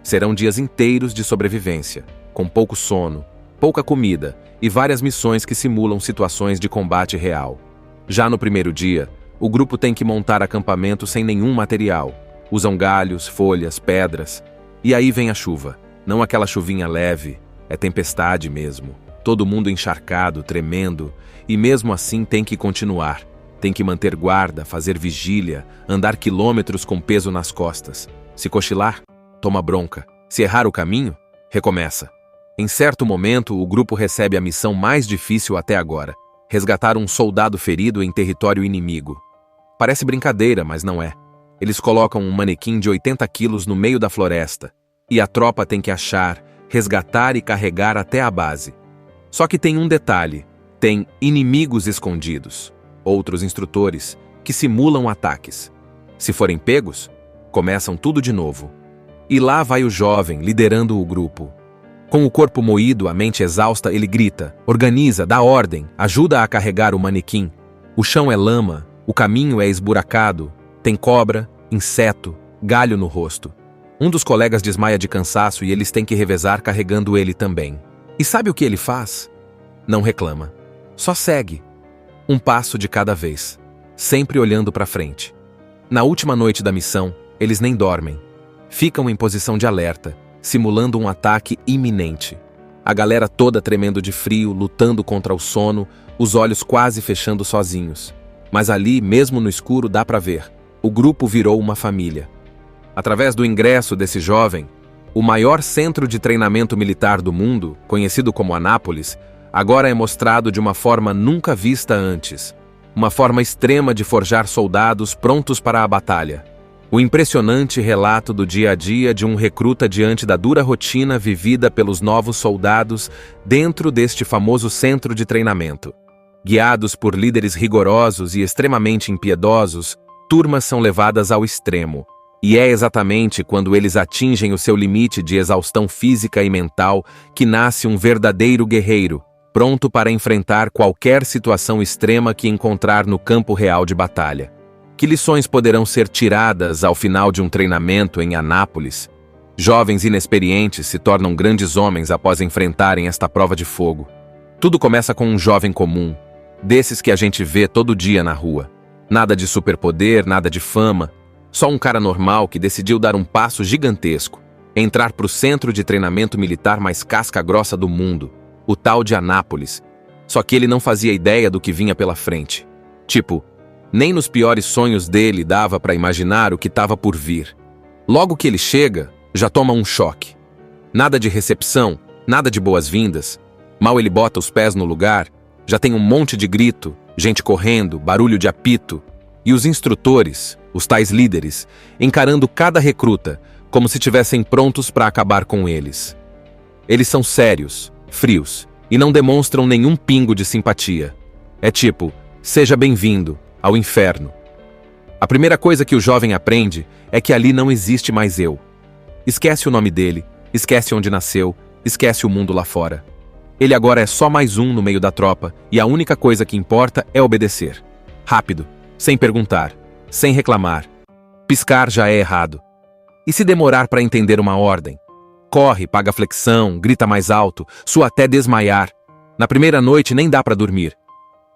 Serão dias inteiros de sobrevivência, com pouco sono, pouca comida e várias missões que simulam situações de combate real. Já no primeiro dia, o grupo tem que montar acampamento sem nenhum material. Usam galhos, folhas, pedras. E aí vem a chuva. Não aquela chuvinha leve, é tempestade mesmo. Todo mundo encharcado, tremendo, e mesmo assim tem que continuar. Tem que manter guarda, fazer vigília, andar quilômetros com peso nas costas. Se cochilar, toma bronca. Se errar o caminho, recomeça. Em certo momento, o grupo recebe a missão mais difícil até agora: resgatar um soldado ferido em território inimigo. Parece brincadeira, mas não é. Eles colocam um manequim de 80 quilos no meio da floresta, e a tropa tem que achar, resgatar e carregar até a base. Só que tem um detalhe: tem inimigos escondidos, outros instrutores, que simulam ataques. Se forem pegos, começam tudo de novo. E lá vai o jovem, liderando o grupo. Com o corpo moído, a mente exausta, ele grita, organiza, dá ordem, ajuda a carregar o manequim. O chão é lama, o caminho é esburacado, tem cobra, inseto, galho no rosto. Um dos colegas desmaia de cansaço e eles têm que revezar carregando ele também. E sabe o que ele faz? Não reclama. Só segue. Um passo de cada vez, sempre olhando para frente. Na última noite da missão, eles nem dormem. Ficam em posição de alerta, simulando um ataque iminente. A galera toda tremendo de frio, lutando contra o sono, os olhos quase fechando sozinhos. Mas ali, mesmo no escuro, dá para ver. O grupo virou uma família. Através do ingresso desse jovem, o maior centro de treinamento militar do mundo, conhecido como Anápolis, agora é mostrado de uma forma nunca vista antes. Uma forma extrema de forjar soldados prontos para a batalha. O impressionante relato do dia a dia de um recruta diante da dura rotina vivida pelos novos soldados dentro deste famoso centro de treinamento. Guiados por líderes rigorosos e extremamente impiedosos, turmas são levadas ao extremo. E é exatamente quando eles atingem o seu limite de exaustão física e mental que nasce um verdadeiro guerreiro, pronto para enfrentar qualquer situação extrema que encontrar no campo real de batalha. Que lições poderão ser tiradas ao final de um treinamento em Anápolis? Jovens inexperientes se tornam grandes homens após enfrentarem esta prova de fogo. Tudo começa com um jovem comum, desses que a gente vê todo dia na rua. Nada de superpoder, nada de fama. Só um cara normal que decidiu dar um passo gigantesco, entrar para o centro de treinamento militar mais casca-grossa do mundo, o o tal de Anápolis. Só que ele não fazia ideia do que vinha pela frente. Tipo, nem nos piores sonhos dele dava para imaginar o que estava por vir. Logo que ele chega, já toma um choque. Nada de recepção, nada de boas-vindas. Mal ele bota os pés no lugar, já tem um monte de grito, gente correndo, barulho de apito, e os instrutores, os tais líderes, encarando cada recruta, como se estivessem prontos para acabar com eles. Eles são sérios, frios, e não demonstram nenhum pingo de simpatia. É tipo, seja bem-vindo ao inferno. A primeira coisa que o jovem aprende é que ali não existe mais eu. Esquece o nome dele, esquece onde nasceu, esquece o mundo lá fora. Ele agora é só mais um no meio da tropa, e a única coisa que importa é obedecer. Rápido, sem perguntar, sem reclamar. Piscar já é errado. E se demorar para entender uma ordem? Corre, paga flexão, grita mais alto, sua até desmaiar. Na primeira noite nem dá para dormir.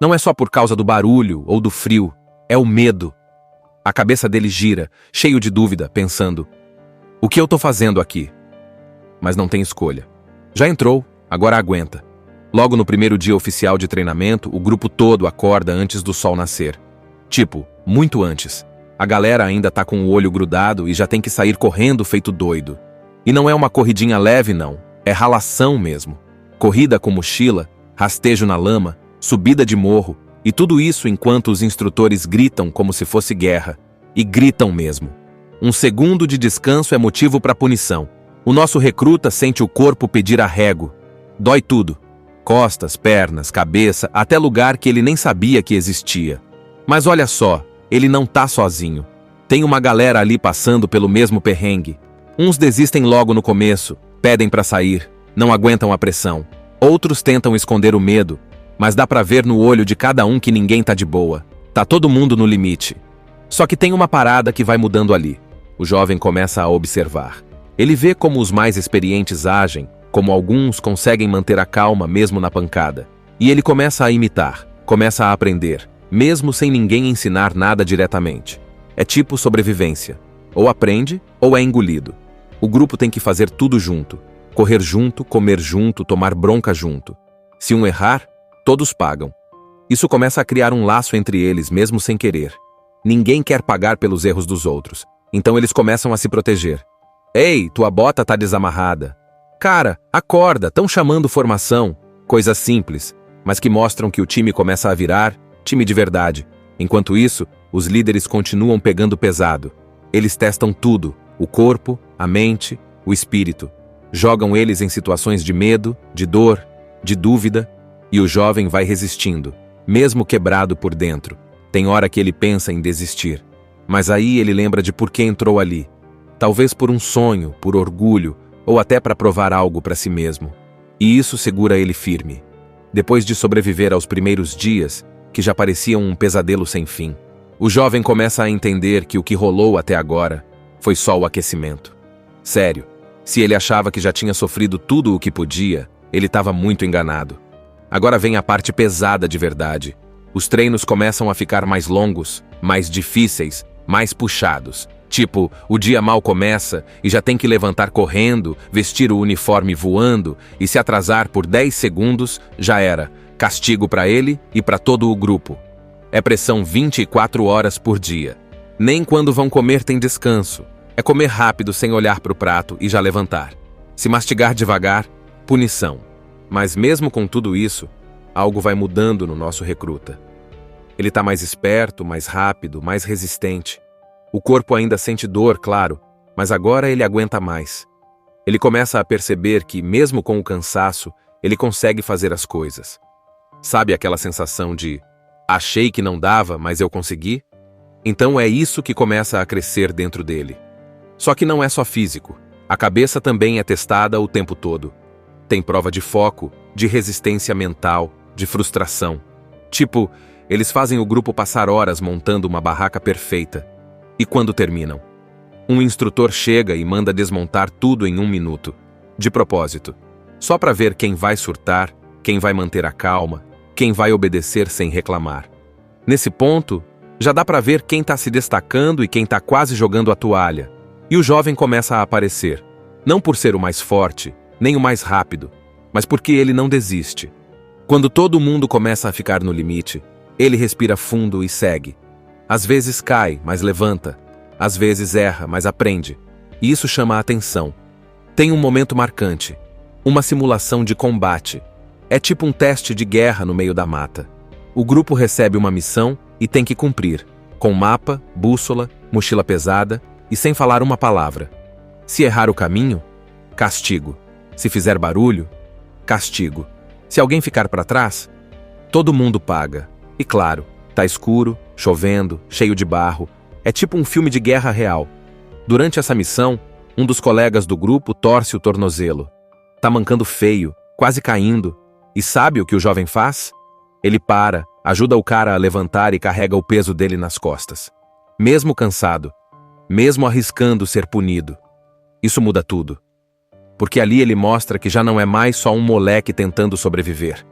Não é só por causa do barulho ou do frio, é o medo. A cabeça dele gira, cheio de dúvida, pensando: o que eu tô fazendo aqui? Mas não tem escolha. Já entrou, agora aguenta. Logo no primeiro dia oficial de treinamento, o grupo todo acorda antes do sol nascer. Tipo, muito antes. A galera ainda tá com o olho grudado e já tem que sair correndo feito doido. E não é uma corridinha leve, não. É ralação mesmo. Corrida com mochila, rastejo na lama, subida de morro, e tudo isso enquanto os instrutores gritam como se fosse guerra. E gritam mesmo. Um segundo de descanso é motivo para punição. O nosso recruta sente o corpo pedir arrego. Dói tudo. Costas, pernas, cabeça, até lugar que ele nem sabia que existia. Mas olha só, ele não tá sozinho. Tem uma galera ali passando pelo mesmo perrengue. Uns desistem logo no começo, pedem para sair, não aguentam a pressão. Outros tentam esconder o medo, mas dá pra ver no olho de cada um que ninguém tá de boa. Tá todo mundo no limite. Só que tem uma parada que vai mudando ali. O jovem começa a observar. Ele vê como os mais experientes agem, como alguns conseguem manter a calma mesmo na pancada. E ele começa a imitar, começa a aprender, mesmo sem ninguém ensinar nada diretamente. É tipo sobrevivência. Ou aprende, ou é engolido. O grupo tem que fazer tudo junto. Correr junto, comer junto, tomar bronca junto. Se um errar, todos pagam. Isso começa a criar um laço entre eles, mesmo sem querer. Ninguém quer pagar pelos erros dos outros. Então eles começam a se proteger. Ei, tua bota tá desamarrada. Cara, acorda, tão chamando formação. Coisas simples, mas que mostram que o time começa a virar time de verdade. Enquanto isso, os líderes continuam pegando pesado. Eles testam tudo, o corpo, a mente, o espírito. Jogam eles em situações de medo, de dor, de dúvida, e o jovem vai resistindo, mesmo quebrado por dentro. Tem hora que ele pensa em desistir, mas aí ele lembra de por que entrou ali. Talvez por um sonho, por orgulho, ou até para provar algo para si mesmo. E isso segura ele firme. Depois de sobreviver aos primeiros dias, que já pareciam um pesadelo sem fim, o jovem começa a entender que o que rolou até agora foi só o aquecimento. Sério, se ele achava que já tinha sofrido tudo o que podia, ele estava muito enganado. Agora vem a parte pesada de verdade. Os treinos começam a ficar mais longos, mais difíceis, mais puxados. Tipo, o dia mal começa e já tem que levantar correndo, vestir o uniforme voando, e se atrasar por 10 segundos, já era. Castigo para ele e para todo o grupo. É pressão 24 horas por dia. Nem quando vão comer tem descanso. É comer rápido sem olhar para o prato e já levantar. Se mastigar devagar, punição. Mas mesmo com tudo isso, algo vai mudando no nosso recruta. Ele está mais esperto, mais rápido, mais resistente. O corpo ainda sente dor, claro, mas agora ele aguenta mais. Ele começa a perceber que, mesmo com o cansaço, ele consegue fazer as coisas. Sabe aquela sensação de achei que não dava, mas eu consegui? Então é isso que começa a crescer dentro dele. Só que não é só físico. A cabeça também é testada o tempo todo. Tem prova de foco, de resistência mental, de frustração. Tipo, eles fazem o grupo passar horas montando uma barraca perfeita. E quando terminam? Um instrutor chega e manda desmontar tudo em 1 minuto. De propósito. Só para ver quem vai surtar, quem vai manter a calma, quem vai obedecer sem reclamar. Nesse ponto, já dá para ver quem está se destacando e quem está quase jogando a toalha. E o jovem começa a aparecer. Não por ser o mais forte, nem o mais rápido, mas porque ele não desiste. Quando todo mundo começa a ficar no limite, ele respira fundo e segue. Às vezes cai, mas levanta. Às vezes erra, mas aprende. E isso chama a atenção. Tem um momento marcante. Uma simulação de combate. É tipo um teste de guerra no meio da mata. O grupo recebe uma missão e tem que cumprir, com mapa, bússola, mochila pesada e sem falar uma palavra. Se errar o caminho, castigo. Se fizer barulho, castigo. Se alguém ficar para trás, todo mundo paga. E claro, tá escuro, chovendo, cheio de barro. É tipo um filme de guerra real. Durante essa missão, um dos colegas do grupo torce o tornozelo. Tá mancando feio, quase caindo. E sabe o que o jovem faz? Ele para, ajuda o cara a levantar e carrega o peso dele nas costas. Mesmo cansado, mesmo arriscando ser punido. Isso muda tudo. Porque ali ele mostra que já não é mais só um moleque tentando sobreviver.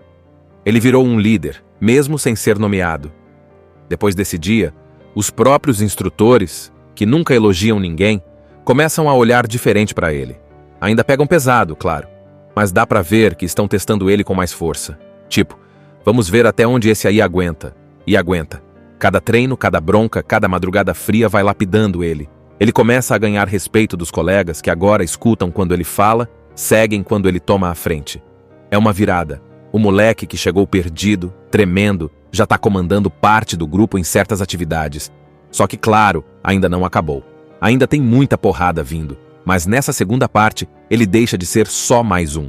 Ele virou um líder, mesmo sem ser nomeado. Depois desse dia, os próprios instrutores, que nunca elogiam ninguém, começam a olhar diferente para ele. Ainda pegam pesado, claro, mas dá pra ver que estão testando ele com mais força. Tipo, vamos ver até onde esse aí aguenta. E aguenta. Cada treino, cada bronca, cada madrugada fria vai lapidando ele. Ele começa a ganhar respeito dos colegas que agora escutam quando ele fala, seguem quando ele toma a frente. É uma virada. O moleque que chegou perdido, tremendo, já tá comandando parte do grupo em certas atividades. Só que, claro, ainda não acabou. Ainda tem muita porrada vindo. Mas nessa segunda parte, ele deixa de ser só mais um.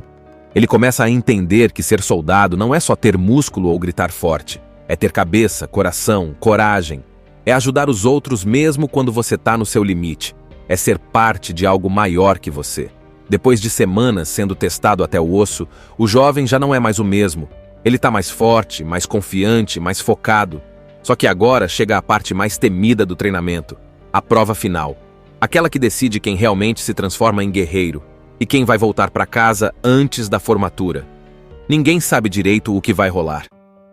Ele começa a entender que ser soldado não é só ter músculo ou gritar forte. É ter cabeça, coração, coragem. É ajudar os outros mesmo quando você tá no seu limite. É ser parte de algo maior que você. Depois de semanas sendo testado até o osso, o jovem já não é mais o mesmo. Ele tá mais forte, mais confiante, mais focado. Só que agora chega a parte mais temida do treinamento. A prova final. Aquela que decide quem realmente se transforma em guerreiro e quem vai voltar para casa antes da formatura. Ninguém sabe direito o que vai rolar.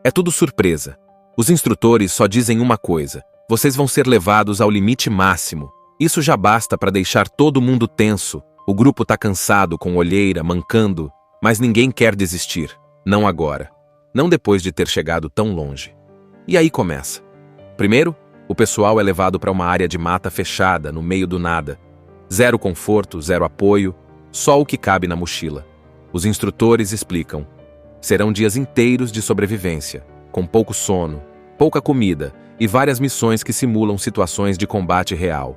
É tudo surpresa. Os instrutores só dizem uma coisa: vocês vão ser levados ao limite máximo. Isso já basta para deixar todo mundo tenso. O grupo tá cansado, com olheira, mancando, mas ninguém quer desistir. Não agora. Não depois de ter chegado tão longe. E aí começa. Primeiro, o pessoal é levado para uma área de mata fechada, no meio do nada. Zero conforto, zero apoio, só o que cabe na mochila. Os instrutores explicam. Serão dias inteiros de sobrevivência, com pouco sono, pouca comida e várias missões que simulam situações de combate real.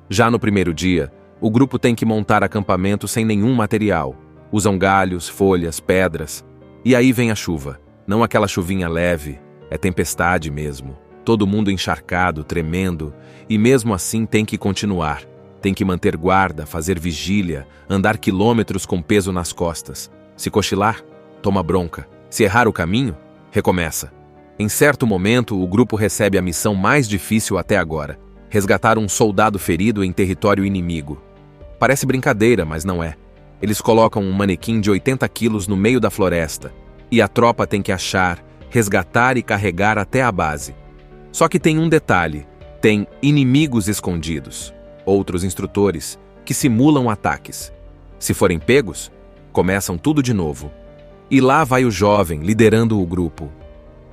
Já no primeiro dia, o grupo tem que montar acampamento sem nenhum material. Usam galhos, folhas, pedras. E aí vem a chuva. Não aquela chuvinha leve, é tempestade mesmo. Todo mundo encharcado, tremendo, e mesmo assim tem que continuar. Tem que manter guarda, fazer vigília, andar quilômetros com peso nas costas. Se cochilar, toma bronca. Se errar o caminho, recomeça. Em certo momento, o grupo recebe a missão mais difícil até agora: resgatar um soldado ferido em território inimigo. Parece brincadeira, mas não é. Eles colocam um manequim de 80 quilos no meio da floresta, e a tropa tem que achar, resgatar e carregar até a base. Só que tem um detalhe: tem inimigos escondidos, outros instrutores, que simulam ataques. Se forem pegos, começam tudo de novo. E lá vai o jovem, liderando o grupo.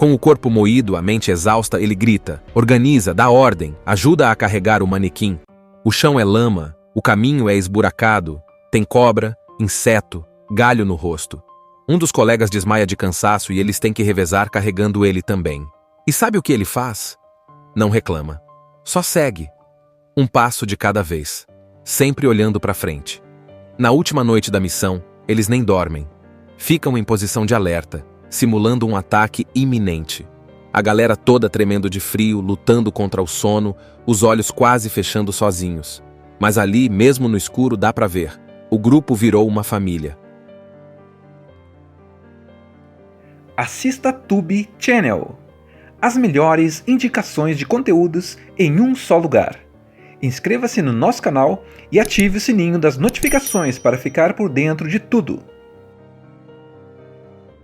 Com o corpo moído, a mente exausta, ele grita, organiza, dá ordem, ajuda a carregar o manequim. O chão é lama, o caminho é esburacado, tem cobra, inseto, galho no rosto. Um dos colegas desmaia de cansaço e eles têm que revezar carregando ele também. E sabe o que ele faz? Não reclama. Só segue. Um passo de cada vez, sempre olhando para frente. Na última noite da missão, eles nem dormem. Ficam em posição de alerta, simulando um ataque iminente. A galera toda tremendo de frio, lutando contra o sono, os olhos quase fechando sozinhos. Mas ali, mesmo no escuro, dá para ver. O grupo virou uma família. Assista Tube Channel. As melhores indicações de conteúdos em um só lugar. Inscreva-se no nosso canal e ative o sininho das notificações para ficar por dentro de tudo.